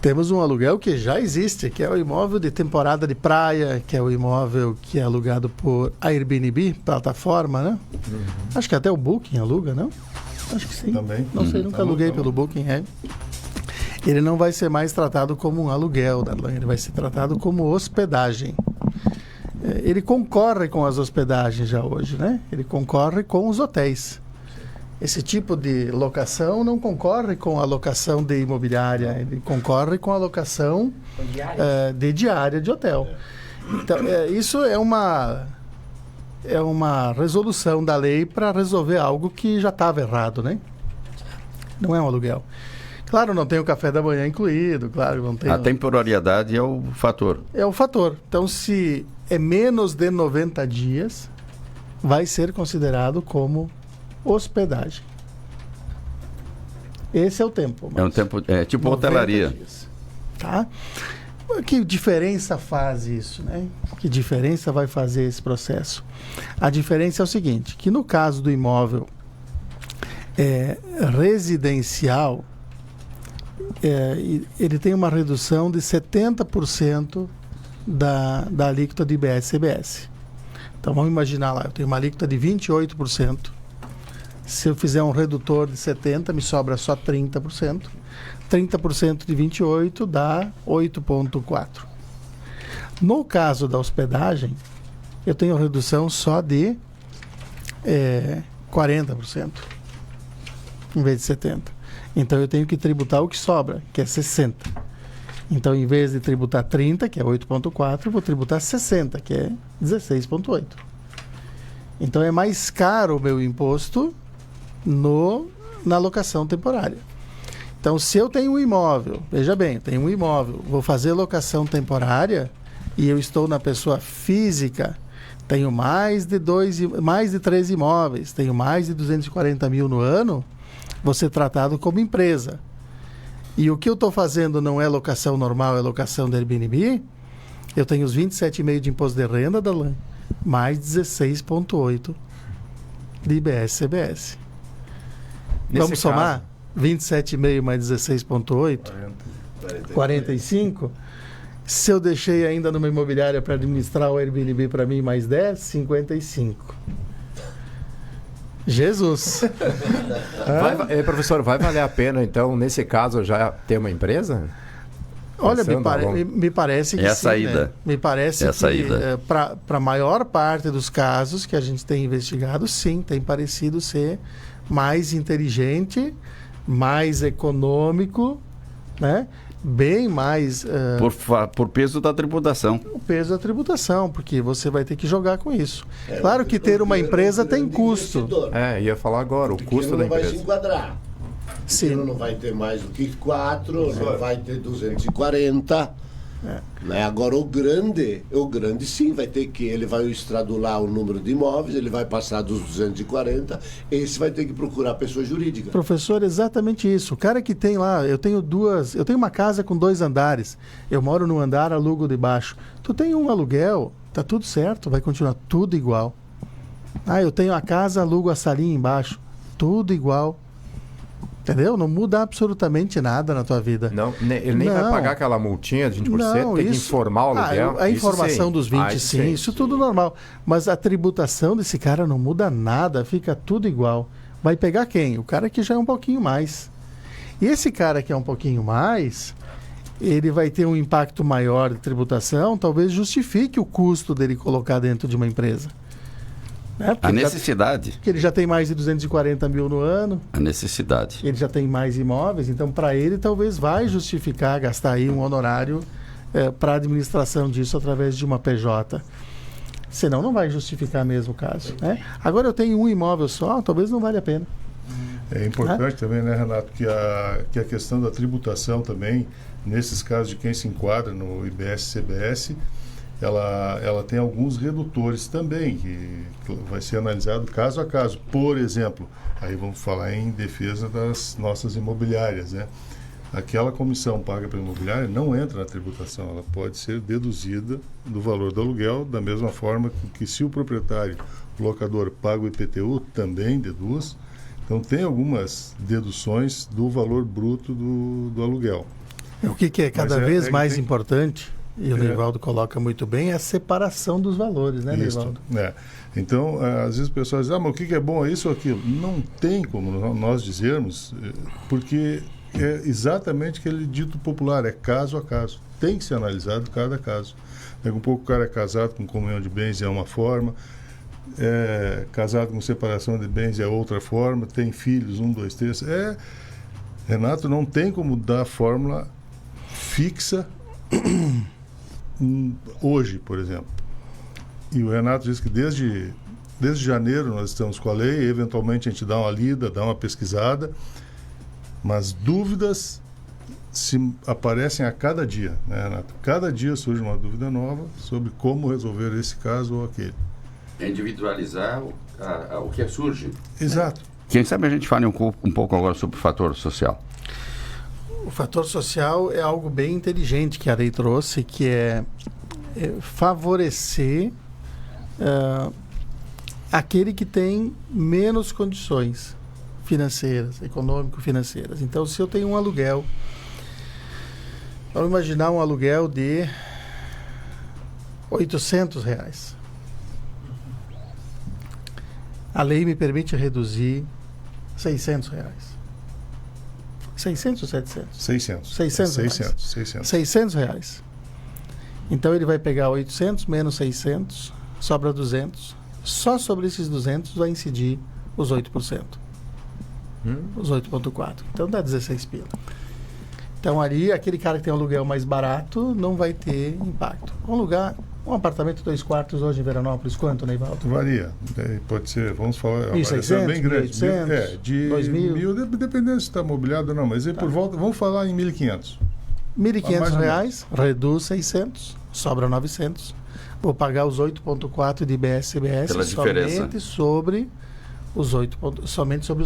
Temos um aluguel que já existe, que é o imóvel de temporada de praia, que é o imóvel que é alugado por Airbnb, plataforma, né? Uhum. Acho que até o Booking aluga, não? Acho que sim. Também. Não sei, nunca aluguei pelo Booking, Ele não vai ser mais tratado como um aluguel, Darlan, ele vai ser tratado como hospedagem. Ele concorre com as hospedagens já hoje, né? Ele concorre com os hotéis. Esse tipo de locação não concorre com a locação de imobiliária, ele concorre com a locação de diária de hotel. Então, isso é uma resolução da lei para resolver algo que já estava errado, né? Não é um aluguel. Claro, não tem o café da manhã incluído, claro, não tem... A temporariedade é o fator. É o fator. Então, se é menos de 90 dias, vai ser considerado como hospedagem. Esse é o tempo. É um tempo, tipo hotelaria. Dias, tá? Que diferença faz isso, né? Que diferença vai fazer esse processo? A diferença é o seguinte, que no caso do imóvel residencial, ele tem uma redução de 70% da alíquota de IBS-CBS. Então vamos imaginar lá, eu tenho uma alíquota de 28%. Se eu fizer um redutor de 70%, me sobra só 30%. 30% de 28% dá 8,4%. No caso da hospedagem, eu tenho redução só de 40%, em vez de 70%. Então eu tenho que tributar o que sobra, que é 60%. Então, em vez de tributar 30%, que é 8,4%, eu vou tributar 60%, que é 16,8%. Então, é mais caro o meu imposto na locação temporária. Então, se eu tenho um imóvel, veja bem, eu tenho um imóvel, vou fazer locação temporária e eu estou na pessoa física, tenho mais de 3 imóveis, tenho mais de 240 mil no ano, vou ser tratado como empresa. E o que eu estou fazendo não é locação normal, é locação da Airbnb, eu tenho os 27,5% de imposto de renda da LAN, mais 16,8% de IBS-CBS. Vamos somar? 27,5% mais 16,8%? 45%. Se eu deixei ainda numa imobiliária para administrar o Airbnb para mim, mais 10%, 55%. Jesus! Professor, vai valer a pena, então, nesse caso, já ter uma empresa? Olha, me parece que é a sim, saída. Né? Me parece que para a maior parte dos casos que a gente tem investigado, sim, tem parecido ser mais inteligente, mais econômico, né? Bem mais... Por peso da tributação. O peso da tributação, porque você vai ter que jogar com isso. Claro que ter uma empresa tem custo. Ia falar agora, o custo da empresa. Vai se enquadrar. Sim. Não vai ter mais do que 4, não vai ter 240. Né? Agora o grande sim, ele vai extradular o número de imóveis, ele vai passar dos 240, esse vai ter que procurar pessoa jurídica. Professor, exatamente isso. O cara que tem lá, eu tenho uma casa com 2 andares, eu moro no andar, alugo de baixo. Tu tem um aluguel, tá tudo certo, vai continuar tudo igual. Eu tenho a casa, alugo a salinha embaixo, tudo igual. Entendeu? Não muda absolutamente nada na tua vida. Não, ele nem vai pagar aquela multinha de 20%, tem que informar o aluguel. A informação dos 20%, sim, isso tudo normal. Mas a tributação desse cara não muda nada, fica tudo igual. Vai pegar quem? O cara que já é um pouquinho mais. E esse cara que é um pouquinho mais, ele vai ter um impacto maior de tributação, talvez justifique o custo dele colocar dentro de uma empresa. A necessidade. Porque ele já tem mais de 240 mil no ano. A necessidade. Ele já tem mais imóveis, então para ele talvez vai justificar gastar aí um honorário para a administração disso através de uma PJ. Senão não vai justificar mesmo o caso. Né? Agora eu tenho um imóvel só, talvez não valha a pena. É importante também, né, Renato, que a questão da tributação também, nesses casos de quem se enquadra no IBS-CBS, ela tem alguns redutores também, que vai ser analisado caso a caso. Por exemplo, aí vamos falar em defesa das nossas imobiliárias, né? Aquela comissão paga pela imobiliária não entra na tributação, ela pode ser deduzida do valor do aluguel, da mesma forma que se o proprietário, o locador, paga o IPTU, também deduz. Então tem algumas deduções do valor bruto do aluguel. O que é cada vez mais importante... E o Neivaldo coloca muito bem, é a separação dos valores, né, Neivaldo? Então, às vezes o pessoal diz, mas o que é bom, é isso ou aquilo? Não tem como nós dizermos, porque é exatamente aquele dito popular, é caso a caso. Tem que ser analisado cada caso. Daqui a pouco o cara é casado com comunhão de bens, é uma forma. é casado com separação de bens é outra forma, tem filhos, 1, 2, 3. Renato, não tem como dar fórmula fixa hoje, por exemplo. E o Renato diz que desde janeiro nós estamos com a lei, eventualmente a gente dá uma lida, dá uma pesquisada, mas dúvidas se aparecem a cada dia, né, Renato? Cada dia surge uma dúvida nova sobre como resolver esse caso ou aquele. Individualizar o que surge. Exato. Quem sabe a gente fale um pouco agora sobre o fator social. O fator social é algo bem inteligente que a lei trouxe, que é favorecer aquele que tem menos condições financeiras, econômico-financeiras. Então, se eu tenho um aluguel, vamos imaginar um aluguel de R$800. A lei me permite reduzir R$600. 600 ou 700? 600. 600 reais. Então ele vai pegar 800 menos 600, sobra 200. Só sobre esses 200 vai incidir os 8%. Os 8,4%. Então dá 16 pila. Então ali, aquele cara que tem um aluguel mais barato não vai ter impacto. Um apartamento 2 quartos hoje em Veranópolis, quanto, Neivaldo? Varia. Pode ser, vamos falar, 1.600, bem grande. 1.800, de 2.000. Dependendo se está mobiliado ou não, mas por volta, vamos falar em 1.500. R$1.500, reduz 600, sobra 900. Vou pagar os 8,4 de IBS-CBS somente sobre os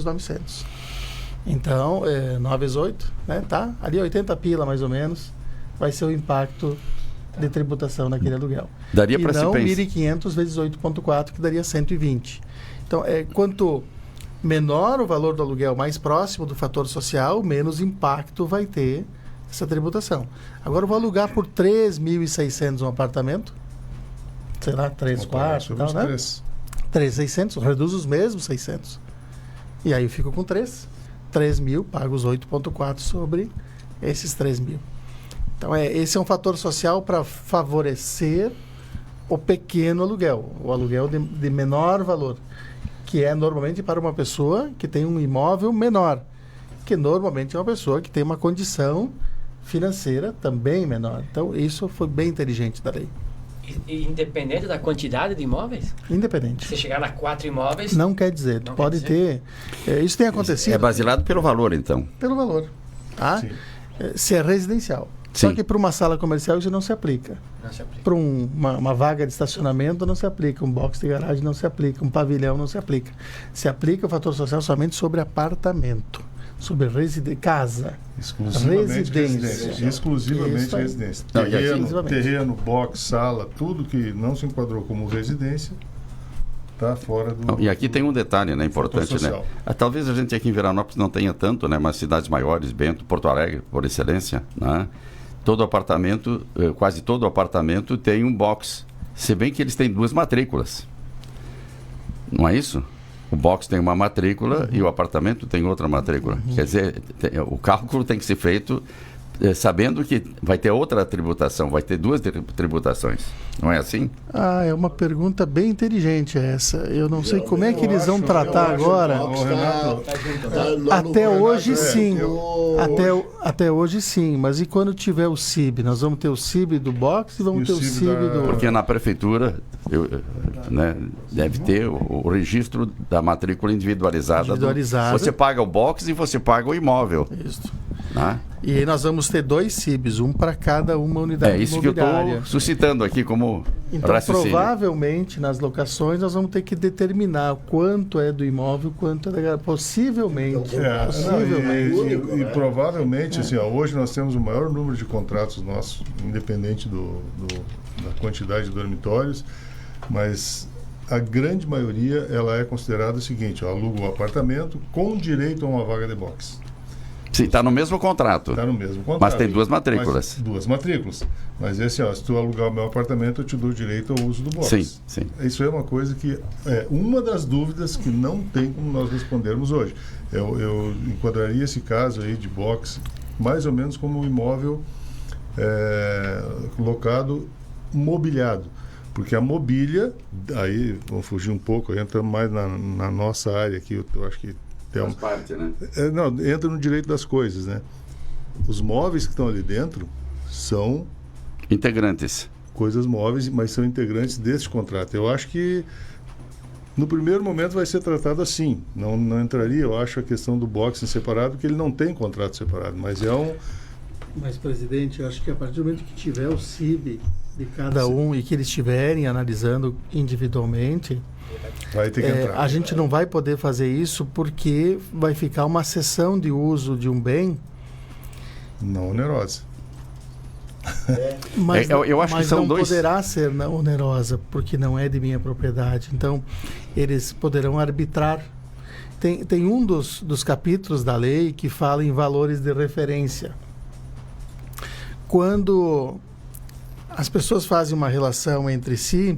900. Então, 9 vezes 8, né? Tá? Ali 80 pila mais ou menos vai ser o impacto de tributação naquele aluguel. Daria para se pensar. E não 1.500 vezes 8,4, que daria 120. Então, quanto menor o valor do aluguel, mais próximo do fator social, menos impacto vai ter essa tributação. Agora, eu vou alugar por 3.600 um apartamento, sei lá, 3 quartos e tal, né? 3.600, reduz os mesmos 600. E aí eu fico com 3.000, pago os 8,4 sobre esses 3.000. Então, esse é um fator social para favorecer o pequeno aluguel, o aluguel de menor valor, que é normalmente para uma pessoa que tem um imóvel menor, que normalmente é uma pessoa que tem uma condição financeira também menor. Então, isso foi bem inteligente da lei. Independente da quantidade de imóveis? Independente. Se chegar a 4 imóveis... Não quer dizer. Tu pode ter... isso tem acontecido... É baseado pelo valor, então? Pelo valor. Tá? Se é residencial. Sim. Só que para uma sala comercial isso não se aplica. Não se aplica. Para uma vaga de estacionamento não se aplica. Um box de garagem não se aplica. Um pavilhão não se aplica. Se aplica o fator social somente sobre apartamento. Sobre casa. Exclusivamente residência. Exclusivamente residência. Terreno, box, sala, tudo que não se enquadrou como residência está fora do... E aqui tem um detalhe, né, importante, né? Talvez a gente aqui em Veranópolis não tenha tanto, né? Mas cidades maiores, Bento, Porto Alegre, por excelência, né? Todo apartamento, quase todo apartamento tem um box. Se bem que eles têm 2 matrículas. Não é isso? O box tem uma matrícula e o apartamento tem outra matrícula. Quer dizer, o cálculo tem que ser feito sabendo que vai ter outra tributação, vai ter 2 tributações. Não é assim? É uma pergunta bem inteligente essa. Eu não sei como é que eles vão tratar agora. Até hoje sim. Até hoje sim. Mas e quando tiver o CIB? Nós vamos ter o CIB do box e vamos ter o CIB do... Porque na prefeitura deve ter o registro da matrícula individualizada. Você paga o box e você paga o imóvel. Isso. E aí nós vamos ter 2 CIBs, um para cada uma unidade imobiliária. É isso que eu estou suscitando aqui como raciocínio. Provavelmente nas locações nós vamos ter que determinar quanto é do imóvel, quanto é da... Possivelmente. E provavelmente, assim, hoje nós temos o maior número de contratos nossos, independente da quantidade de dormitórios, mas a grande maioria ela é considerada o seguinte: aluga um apartamento com direito a uma vaga de box. Sim, está no mesmo contrato. Está no mesmo contrato. Mas tem 2 matrículas. 2 matrículas. Mas assim, se tu alugar o meu apartamento, eu te dou direito ao uso do box. Sim. Isso é uma coisa que é uma das dúvidas que não tem como nós respondermos hoje. Eu enquadraria esse caso aí de box mais ou menos como um imóvel locado mobiliado. Porque a mobília, aí vamos fugir um pouco, entra mais na nossa área aqui, eu acho que tem faz parte, né? Não, entra no direito das coisas, né? Os móveis que estão ali dentro são integrantes. Coisas móveis, mas são integrantes deste contrato. Eu acho que no primeiro momento vai ser tratado assim. Não entraria, eu acho, a questão do box em separado, porque ele não tem contrato separado, mas é um... Mas, presidente, eu acho que a partir do momento que tiver o CIB de cada um e que eles estiverem analisando individualmente, vai ter que entrar. A gente não vai poder fazer isso porque vai ficar uma cessão de uso de um bem não onerosa. Mas, eu acho que são não dois... poderá ser onerosa, porque não é de minha propriedade. Então, eles poderão arbitrar. Tem um dos capítulos da lei que fala em valores de referência. Quando as pessoas fazem uma relação entre si,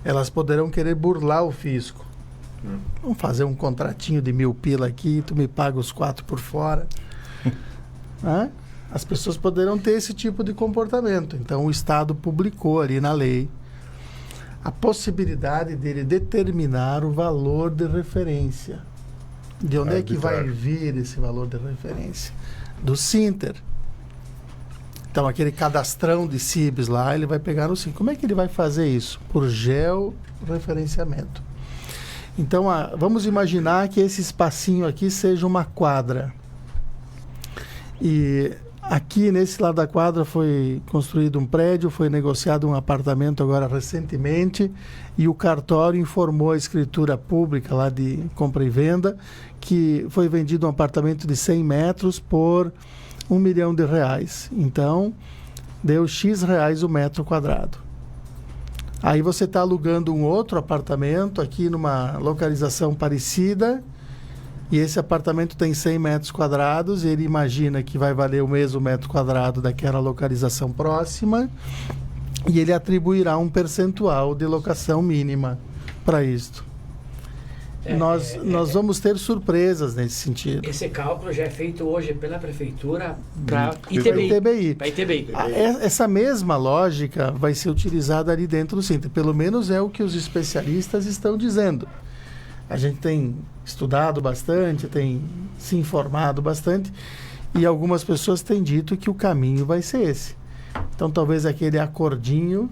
elas poderão querer burlar o fisco. Vamos fazer um contratinho de 1.000 pila aqui, tu me paga os 4 por fora. As pessoas poderão ter esse tipo de comportamento. Então, o Estado publicou ali na lei a possibilidade dele determinar o valor de referência. De onde é que vai vir esse valor de referência? Do Sinter. Então, aquele cadastrão de CIBs lá, ele vai pegar no Sinter. Como é que ele vai fazer isso? Por georreferenciamento. Então, vamos imaginar que esse espacinho aqui seja uma quadra. E aqui, nesse lado da quadra, foi construído um prédio, foi negociado um apartamento agora recentemente, e o cartório informou a escritura pública lá de compra e venda que foi vendido um apartamento de 100 metros por R$1 milhão. Então, deu X reais o metro quadrado. Aí você está alugando um outro apartamento aqui numa localização parecida, e esse apartamento tem 100 metros quadrados, e ele imagina que vai valer o mesmo metro quadrado daquela localização próxima, e ele atribuirá um percentual de locação mínima para isto. Nós vamos ter surpresas nesse sentido. Esse cálculo já é feito hoje pela Prefeitura para ITBI. Essa mesma lógica vai ser utilizada ali dentro do Sinter. Pelo menos é o que os especialistas estão dizendo. A gente tem estudado bastante, tem se informado bastante, e algumas pessoas têm dito que o caminho vai ser esse. Então, talvez aquele acordinho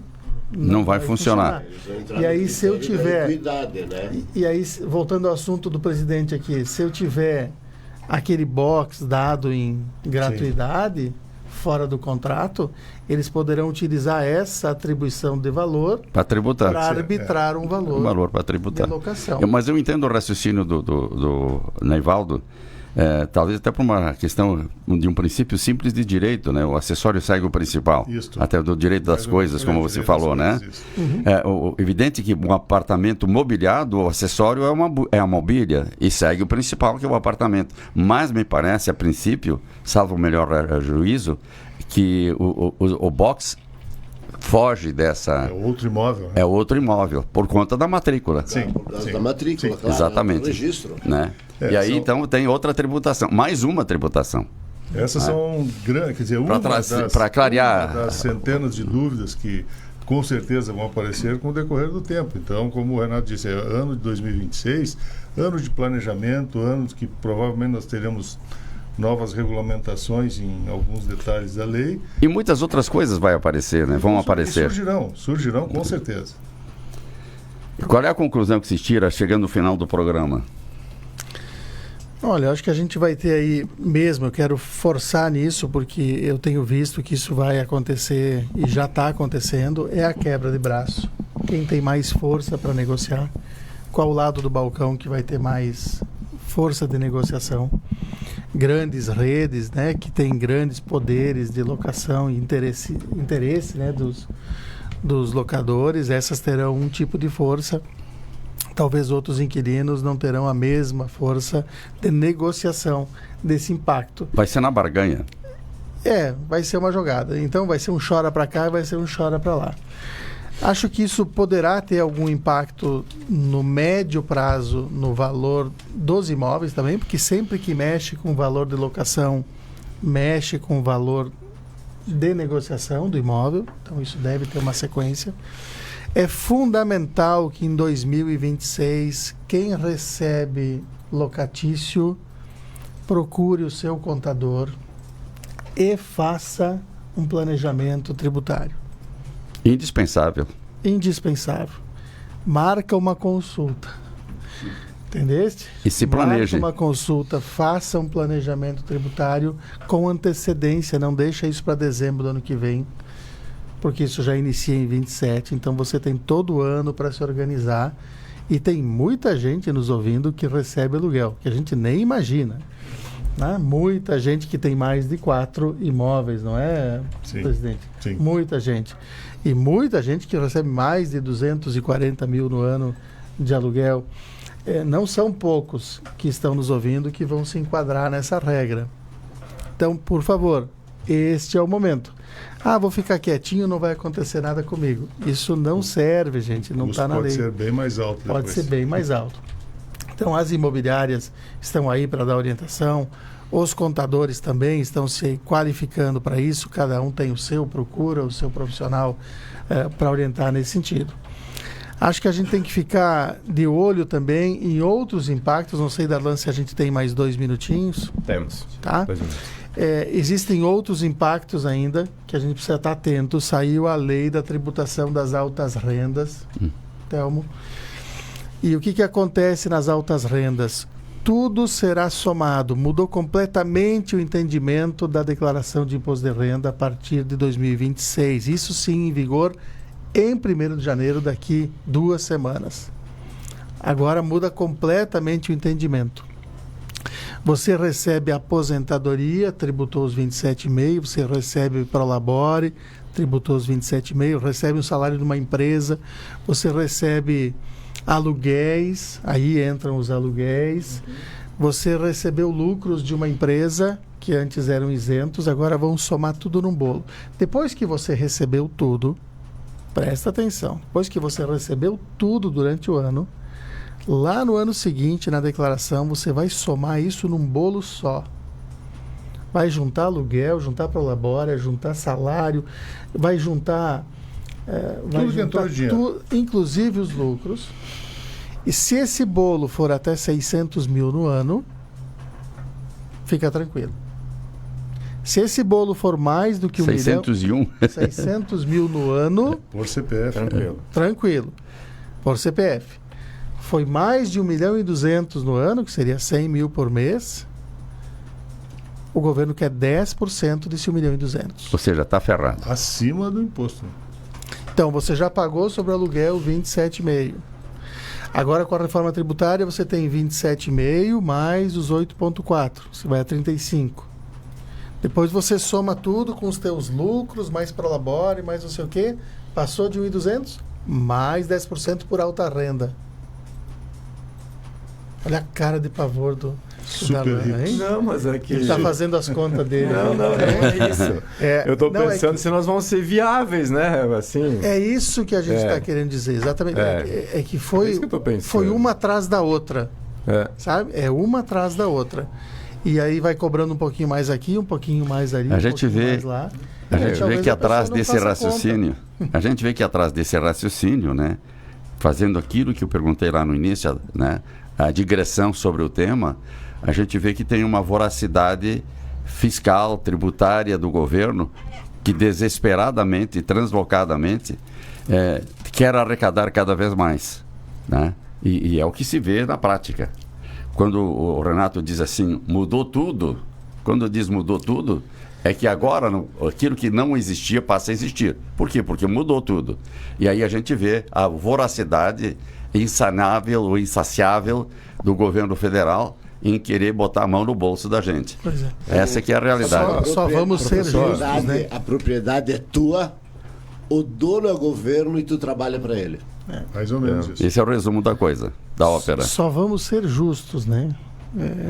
não vai funcionar. E aí, se eu tiver... Né? E aí, voltando ao assunto do presidente aqui, se eu tiver aquele box dado em gratuidade, fora do contrato, eles poderão utilizar essa atribuição de valor para tributar, para arbitrar um valor para tributar. De locação. Mas eu entendo o raciocínio do Neivaldo, talvez até por uma questão de um princípio simples de direito, né? O acessório segue o principal, até do direito das coisas, como você falou, né? Evidente que um apartamento mobiliado, o acessório é a mobília e segue o principal, que é o apartamento. Mas me parece, a princípio, salvo o melhor juízo, que o box foge dessa... É outro imóvel. É outro imóvel, por conta da matrícula. Sim. Por causa da matrícula, claro. Exatamente. Do registro. Né? E aí, então, tem outra tributação, mais uma tributação. Essas são grandes, quer dizer, para clarear... uma das centenas de dúvidas que com certeza vão aparecer com o decorrer do tempo. Então, como o Renato disse, é ano de 2026, ano de planejamento, anos que provavelmente nós teremos novas regulamentações em alguns detalhes da lei. E muitas outras coisas vão aparecer, né? Vão aparecer. Surgirão com certeza. E qual é a conclusão que se tira chegando no final do programa? Olha, eu acho que a gente vai ter aí mesmo, eu quero forçar nisso, porque eu tenho visto que isso vai acontecer e já está acontecendo, é a quebra de braço. Quem tem mais força para negociar, qual lado do balcão que vai ter mais força de negociação. Grandes redes, né, que têm grandes poderes de locação e interesse né, dos locadores, essas terão um tipo de força. Talvez outros inquilinos não terão a mesma força de negociação desse impacto. Vai ser na barganha. Vai ser uma jogada. Então vai ser um chora para cá e vai ser um chora para lá. Acho que isso poderá ter algum impacto no médio prazo no valor dos imóveis também, porque sempre que mexe com o valor de locação, mexe com o valor de negociação do imóvel, então isso deve ter uma sequência. É fundamental que em 2026, quem recebe locatício procure o seu contador e faça um planejamento tributário. Indispensável. Indispensável. Marca uma consulta. Entendeste? E se planeje. Marca uma consulta, faça um planejamento tributário com antecedência, não deixa isso para dezembro do ano que vem, porque isso já inicia em 27, então você tem todo ano para se organizar, e tem muita gente nos ouvindo que recebe aluguel, que a gente nem imagina, né? Muita gente que tem mais de 4 imóveis, não é, Sim. presidente? Sim. Muita gente. E muita gente que recebe mais de 240 mil no ano de aluguel. Não são poucos que estão nos ouvindo que vão se enquadrar nessa regra. Então, por favor, este é o momento. Vou ficar quietinho, não vai acontecer nada comigo. Isso não serve, gente, não está na lei. Pode ser bem mais alto depois. Pode ser bem mais alto. Então, as imobiliárias estão aí para dar orientação, os contadores também estão se qualificando para isso, cada um tem o seu, procura o seu profissional para orientar nesse sentido. Acho que a gente tem que ficar de olho também em outros impactos. Não sei, Darlan, se a gente tem mais 2 minutinhos. Temos. Tá? 2 minutos. Existem outros impactos ainda que a gente precisa estar atento. Saiu a lei da tributação das altas rendas, Telmo. E o que acontece nas altas rendas? Tudo será somado. Mudou completamente o entendimento da declaração de imposto de renda a partir de 2026. Isso sim em vigor em 1º de janeiro, daqui 2 semanas. Agora muda completamente o entendimento. Você recebe aposentadoria, tributou os 27,5%, você recebe Prolabore, tributou os 27,5%, recebe o salário de uma empresa, você recebe aluguéis, aí entram os aluguéis, você recebeu lucros de uma empresa que antes eram isentos, agora vão somar tudo num bolo. Depois que você recebeu tudo, presta atenção, depois que você recebeu tudo durante o ano, lá no ano seguinte, na declaração, você vai somar isso num bolo só. Vai juntar aluguel, juntar Prolabore, juntar salário, vai juntar... vai juntar tudo, inclusive os lucros. E se esse bolo for até 600 mil no ano, fica tranquilo. Se esse bolo for mais do que 601. 600 mil no ano... Por CPF. Tranquilo. Por CPF. Foi mais de 1.200.000 no ano, que seria 100 mil por mês. O governo quer 10% desse 1.200.000. Ou seja, está ferrado. Acima do imposto. Então, você já pagou sobre o aluguel 27,5. Agora, com a reforma tributária, você tem 27,5 mais os 8,4. Você vai a 35. Depois você soma tudo com os teus lucros, mais Prolabore, mais não sei o quê. Passou de 1.200, mais 10% por alta renda. Olha a cara de pavor do Darlan, hein? Não, mas é que... Ele está fazendo as contas dele. Não é isso. Eu estou pensando se nós vamos ser viáveis, né? Assim... É isso que a gente está querendo dizer, exatamente. É que foi uma atrás da outra. Sabe? É uma atrás da outra. E aí vai cobrando um pouquinho mais aqui, um pouquinho mais ali, a gente vê, mais lá. A gente vê que atrás desse raciocínio, a gente vê que atrás desse raciocínio, né, fazendo aquilo que eu perguntei lá no início, né, a digressão sobre o tema, a gente vê que tem uma voracidade fiscal, tributária do governo que desesperadamente, translocadamente, quer arrecadar cada vez mais, né? E é o que se vê na prática. Quando o Renato diz assim, mudou tudo, quando diz mudou tudo, é que agora aquilo que não existia passa a existir. Por quê? Porque mudou tudo. E aí a gente vê a voracidade insanável ou insaciável do governo federal em querer botar a mão no bolso da gente. Pois é. Essa que é a realidade. Só vamos ser justos, né? A propriedade é tua, o dono é o governo e tu trabalha para ele. Mais ou menos isso. Esse é o resumo da coisa, da ópera. Só vamos ser justos, né?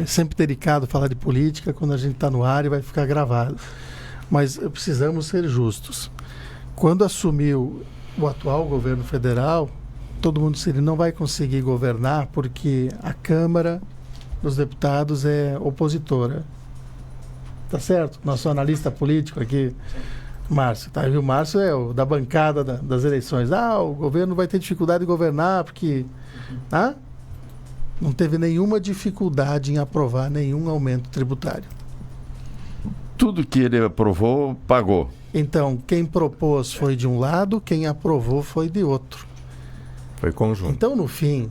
É sempre delicado falar de política quando a gente está no ar e vai ficar gravado. Mas precisamos ser justos. Quando assumiu o atual governo federal, todo mundo disse que ele não vai conseguir governar porque a Câmara dos Deputados é opositora. Tá certo? Nosso analista político aqui, Márcio, tá? E o Márcio é o da bancada das eleições. O governo vai ter dificuldade de governar porque... Não teve nenhuma dificuldade em aprovar nenhum aumento tributário. Tudo que ele aprovou, pagou. Então, quem propôs foi de um lado, quem aprovou foi de outro. Foi conjunto. Então, no fim,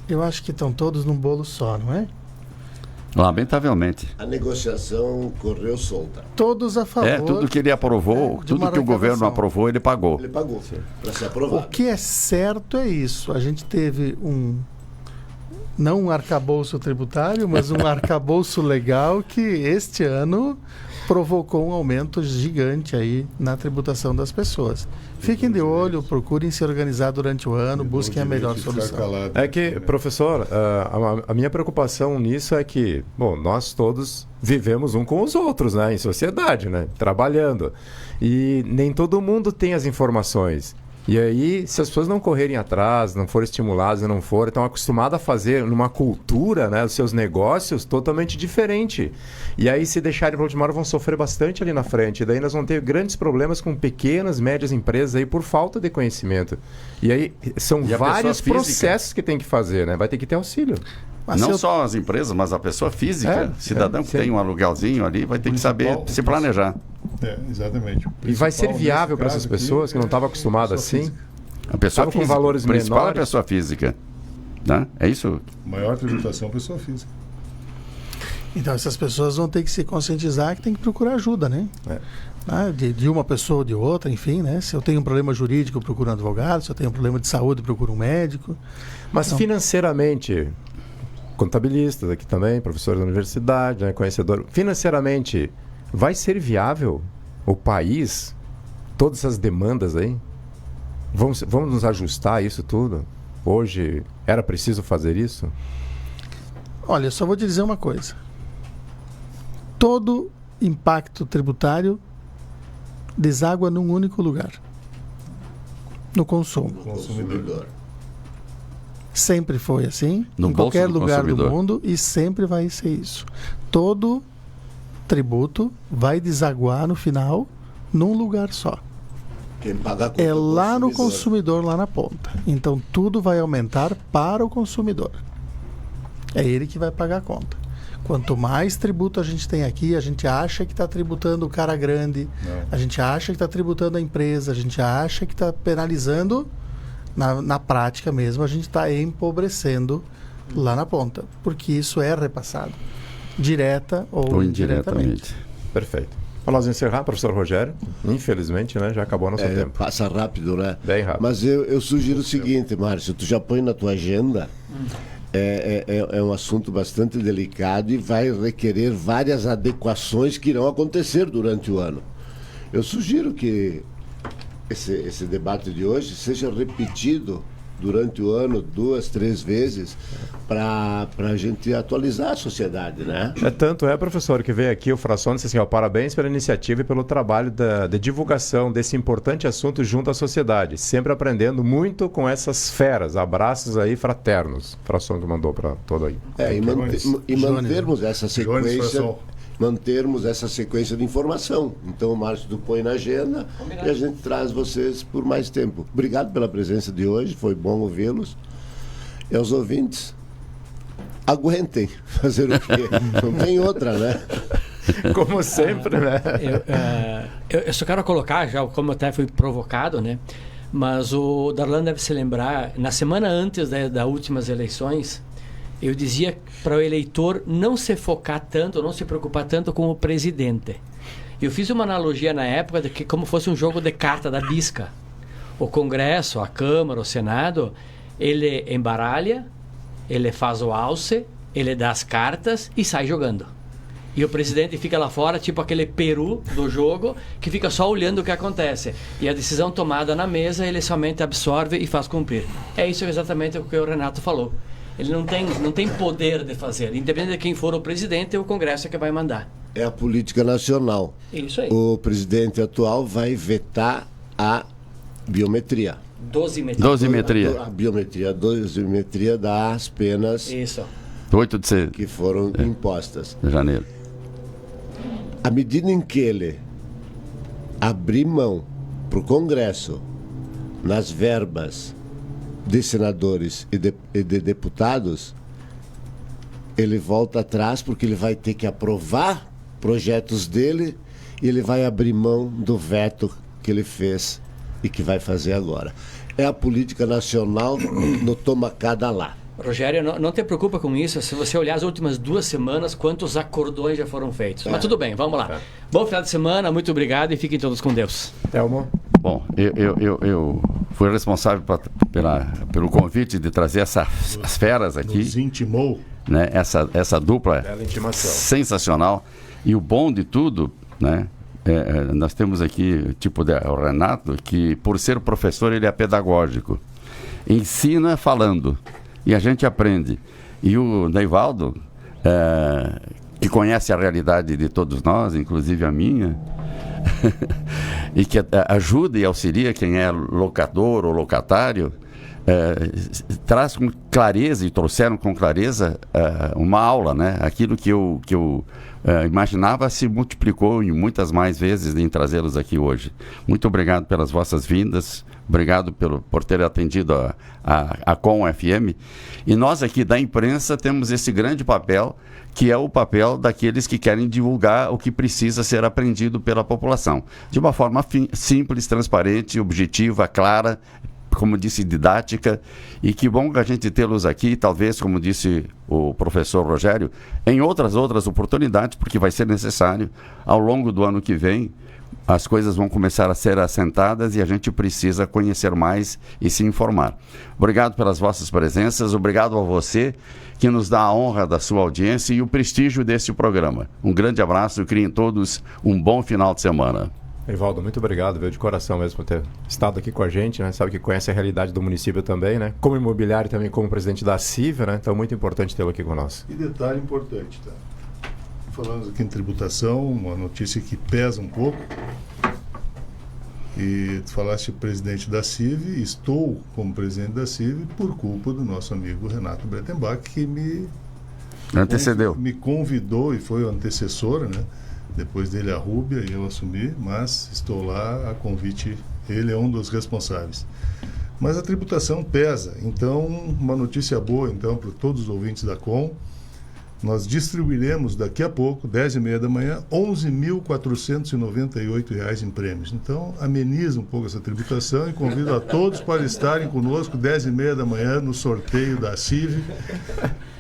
eu acho que estão todos num bolo só, não é? Lamentavelmente. A negociação correu solta. Todos a favor. Tudo que ele aprovou, tudo que o governo aprovou, ele pagou. Ele pagou, para ser aprovado. O que é certo é isso. A gente teve não um arcabouço tributário, mas um arcabouço legal que este ano provocou um aumento gigante aí na tributação das pessoas. Fiquem de olho, procurem se organizar durante o ano, busquem a melhor solução. É que, professor, a minha preocupação nisso é que, nós todos vivemos um com os outros, né, em sociedade, né, trabalhando. E nem todo mundo tem as informações. E aí, se as pessoas não correrem atrás, não forem estimuladas, não forem, estão acostumadas a fazer numa cultura, né, os seus negócios totalmente diferente. E aí, se deixarem para última hora, vão sofrer bastante ali na frente. E daí nós vamos ter grandes problemas com pequenas, médias empresas aí por falta de conhecimento. E aí, são vários processos que tem que fazer, né? Vai ter que ter auxílio. Mas não só as empresas, mas a pessoa física, cidadão que tem um aluguelzinho ali, vai ter que saber se planejar. Exatamente. E vai ser viável para essas pessoas que não estavam acostumadas assim? A pessoa física, com valores principal menores. É a pessoa física. Né? É isso? Maior tributação é a pessoa física. Então essas pessoas vão ter que se conscientizar que tem que procurar ajuda, né? De uma pessoa ou de outra, enfim, né? Se eu tenho um problema jurídico, eu procuro um advogado. Se eu tenho um problema de saúde, eu procuro um médico. Mas financeiramente, contabilistas aqui também, professores da universidade, né, conhecedor, financeiramente, vai ser viável o país, todas essas demandas aí? Vamos nos ajustar a isso tudo? Hoje era preciso fazer isso? Olha, eu só vou te dizer uma coisa. Todo impacto tributário deságua num único lugar. No consumo. Consumidor. Sempre foi assim, no em qualquer do lugar do consumidor. mundo, e sempre vai ser isso. Todo tributo vai desaguar no final num lugar só. Quem paga a conta é lá no consumidor, lá na ponta. Então tudo vai aumentar para o consumidor. É ele que vai pagar a conta. Quanto mais tributo a gente tem aqui, a gente acha que está tributando o cara grande, a gente acha que está tributando a empresa, a gente acha que está penalizando. Na prática mesmo, a gente está empobrecendo lá na ponta, porque isso é repassado, direta ou indiretamente. Perfeito. Para nós encerrar, professor Rogério, infelizmente, né, já acabou nosso tempo. Passa rápido, né? Bem rápido. Mas eu sugiro o seguinte, Márcio, tu já põe na tua agenda, é um assunto bastante delicado e vai requerer várias adequações que irão acontecer durante o ano. Eu sugiro que esse debate de hoje seja repetido durante o ano 2, 3 vezes para a gente atualizar a sociedade, né? Tanto professor, que veio aqui o Fração disse assim, parabéns pela iniciativa e pelo trabalho de divulgação desse importante assunto junto à sociedade, sempre aprendendo muito com essas feras. Abraços aí fraternos. Fração que mandou para todo aí. E mantermos essa sequência. Mantermos essa sequência de informação. Então o Márcio tu põe na agenda e a gente traz vocês por mais tempo. Obrigado pela presença de hoje, foi bom ouvi-los. E aos ouvintes, aguentem fazer o quê? Não tem outra, né? Como sempre, né? Eu só quero colocar, já como até fui provocado, né? Mas o Darlan deve se lembrar, na semana antes das últimas eleições, eu dizia para o eleitor não se focar tanto, não se preocupar tanto com o presidente. Eu fiz uma analogia na época de que como fosse um jogo de carta da bisca. O Congresso, a Câmara, o Senado, ele embaralha, ele faz o alce, ele dá as cartas e sai jogando. E o presidente fica lá fora, tipo aquele peru do jogo, que fica só olhando o que acontece. E a decisão tomada na mesa, ele somente absorve e faz cumprir. É isso exatamente o que o Renato falou. Ele não tem poder de fazer. Independente de quem for o presidente, o Congresso é que vai mandar. É a política nacional. Isso aí. O presidente atual vai vetar a biometria. Dosimetria. A dosimetria das penas 8 de que foram impostas. De janeiro. À medida em que ele abrir mão para o Congresso, nas verbas de senadores e de deputados, ele volta atrás porque ele vai ter que aprovar projetos dele e ele vai abrir mão do veto que ele fez e que vai fazer agora. É a política nacional no toma cada lá. Rogério, não te preocupa com isso. Se você olhar as últimas 2 semanas, quantos acordões já foram feitos. Mas tudo bem, vamos lá. Bom final de semana, muito obrigado e fiquem todos com Deus. Telmo? Bom, eu fui responsável pelo convite de trazer essas feras aqui. Nos intimou. Né? Essa dupla sensacional. E o bom de tudo, né? Nós temos aqui o Renato, que por ser professor ele é pedagógico. Ensina falando. E a gente aprende. E o Neivaldo, que conhece a realidade de todos nós, inclusive a minha, e que ajuda e auxilia quem é locador ou locatário, traz com clareza, e trouxeram com clareza uma aula, né? Aquilo que eu imaginava se multiplicou em muitas mais vezes em trazê-los aqui hoje. Muito obrigado pelas vossas vindas, obrigado por ter atendido a Com FM. E nós aqui da imprensa temos esse grande papel, que é o papel daqueles que querem divulgar o que precisa ser aprendido pela população. De uma forma simples, transparente, objetiva, clara, como disse, didática, e que bom que a gente tê-los aqui, talvez, como disse o professor Rogério, em outras oportunidades, porque vai ser necessário, ao longo do ano que vem, as coisas vão começar a ser assentadas e a gente precisa conhecer mais e se informar. Obrigado pelas vossas presenças, obrigado a você que nos dá a honra da sua audiência e o prestígio desse programa. Um grande abraço e criem todos um bom final de semana. Neivaldo, muito obrigado, viu, de coração mesmo por ter estado aqui com a gente, né? Sabe que conhece a realidade do município também, né? Como imobiliário e também como presidente da CIV, né? Então, muito importante tê-lo aqui conosco. E detalhe importante, tá? Falamos aqui em tributação, uma notícia que pesa um pouco. E tu falaste presidente da CIV, estou como presidente da CIV por culpa do nosso amigo Renato Breitenbach, que me convidou e foi o antecessor, né? Depois dele a Rúbia e eu assumi, mas estou lá a convite, ele é um dos responsáveis. Mas a tributação pesa, então uma notícia boa então para todos os ouvintes da Com, nós distribuiremos daqui a pouco, 10h30 da manhã, R$ 11.498 em prêmios. Então ameniza um pouco essa tributação e convido a todos para estarem conosco 10h30 da manhã no sorteio da CIV,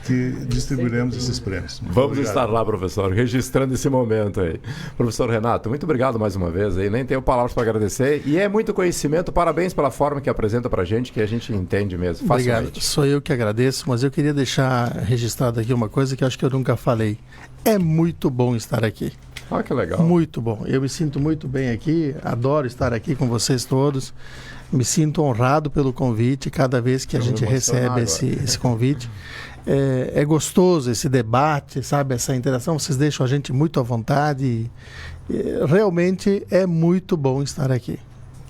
que distribuiremos esses prêmios. Vamos estar lá, professor, registrando esse momento aí. Professor Renato, muito obrigado mais uma vez aí, nem tenho palavras para agradecer, e é muito conhecimento, parabéns pela forma que apresenta para a gente, que a gente entende mesmo, facilmente. Obrigado, sou eu que agradeço, mas eu queria deixar registrado aqui uma coisa que eu acho que eu nunca falei. É muito bom estar aqui. Ah, que legal. Muito bom, eu me sinto muito bem aqui, adoro estar aqui com vocês todos, me sinto honrado pelo convite, cada vez que a gente recebe esse convite. É gostoso esse debate, sabe, essa interação, vocês deixam a gente muito à vontade realmente é muito bom estar aqui.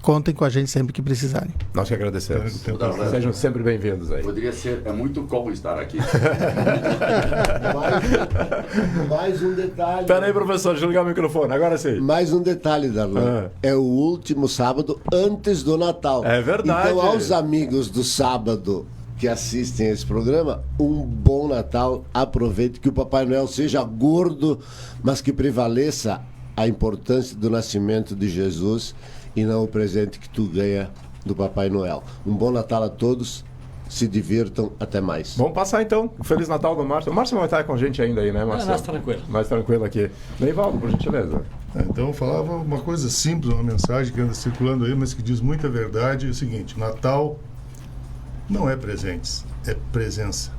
Contem com a gente sempre que precisarem. Nós que agradecemos. Sejam sempre bem-vindos aí. Poderia ser, é muito bom estar aqui. mais um detalhe. Espera aí, professor, deixa eu ligar o microfone, agora sim. Mais um detalhe, Darlan. É o último sábado antes do Natal. É verdade. Então, aos amigos do sábado que assistem a esse programa, um bom Natal. Aproveite, que o Papai Noel seja gordo, mas que prevaleça a importância do nascimento de Jesus e não o presente que tu ganha do Papai Noel. Um bom Natal a todos, se divirtam, até mais. Vamos passar então, Feliz Natal do Márcio. O Márcio vai estar com a gente ainda aí, né, Márcio? Mais tranquilo. Mais tranquilo aqui. Neivaldo, por gentileza. Então eu falava uma coisa simples, uma mensagem que anda circulando aí, mas que diz muita verdade, é o seguinte: Natal não é presentes, é presença.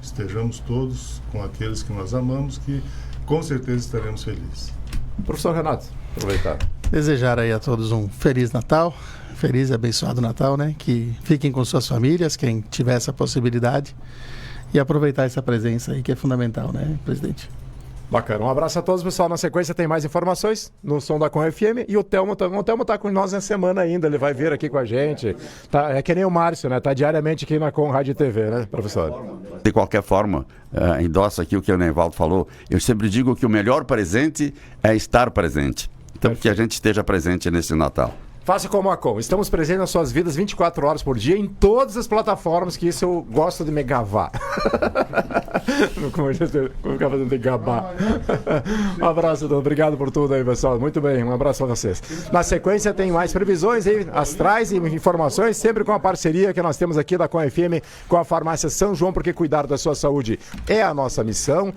Estejamos todos com aqueles que nós amamos, que com certeza estaremos felizes. Professor Renato, aproveitar. Desejar aí a todos um Feliz Natal, feliz e abençoado Natal, né? Que fiquem com suas famílias, quem tiver essa possibilidade, e aproveitar essa presença aí que é fundamental, né, presidente? Bacana. Um abraço a todos, pessoal. Na sequência tem mais informações no Som da Com FM. E o Telmo tá com nós na semana ainda. Ele vai vir aqui com a gente. Tá, é que nem o Márcio, né? Tá diariamente aqui na Com Rádio e TV, né, professor? De qualquer forma, endosso aqui o que o Neivaldo falou. Eu sempre digo que o melhor presente é estar presente. Então, que a gente esteja presente nesse Natal. Faça como a Com. Estamos presentes nas suas vidas 24 horas por dia em todas as plataformas, que isso eu gosto de me gavar. Como ficar fazendo de gabar. Um abraço, Dom. Obrigado por tudo aí, pessoal. Muito bem, um abraço para vocês. Na sequência tem mais previsões aí, astrais e informações, sempre com a parceria que nós temos aqui da Com FM com a Farmácia São João, porque cuidar da sua saúde é a nossa missão.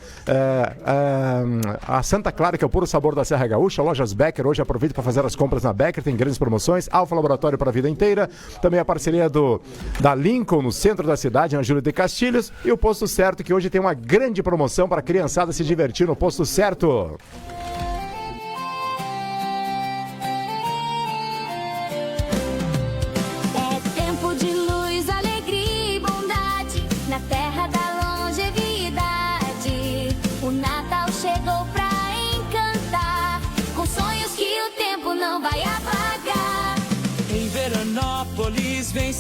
A Santa Clara, que é o puro sabor da Serra Gaúcha, Lojas Becker, hoje aproveita para fazer as compras na Becker, tem grandes promoções. Alfa Laboratório para a vida inteira, também a parceria da Lincoln no centro da cidade, na Júlio de Castilhos, e o Posto Certo, que hoje tem uma grande promoção para a criançada se divertir no Posto Certo. É tempo de luz, alegria e bondade na terra da longevidade. O Natal chegou pra encantar, com sonhos que o tempo não vai apagar. Em Veranópolis vem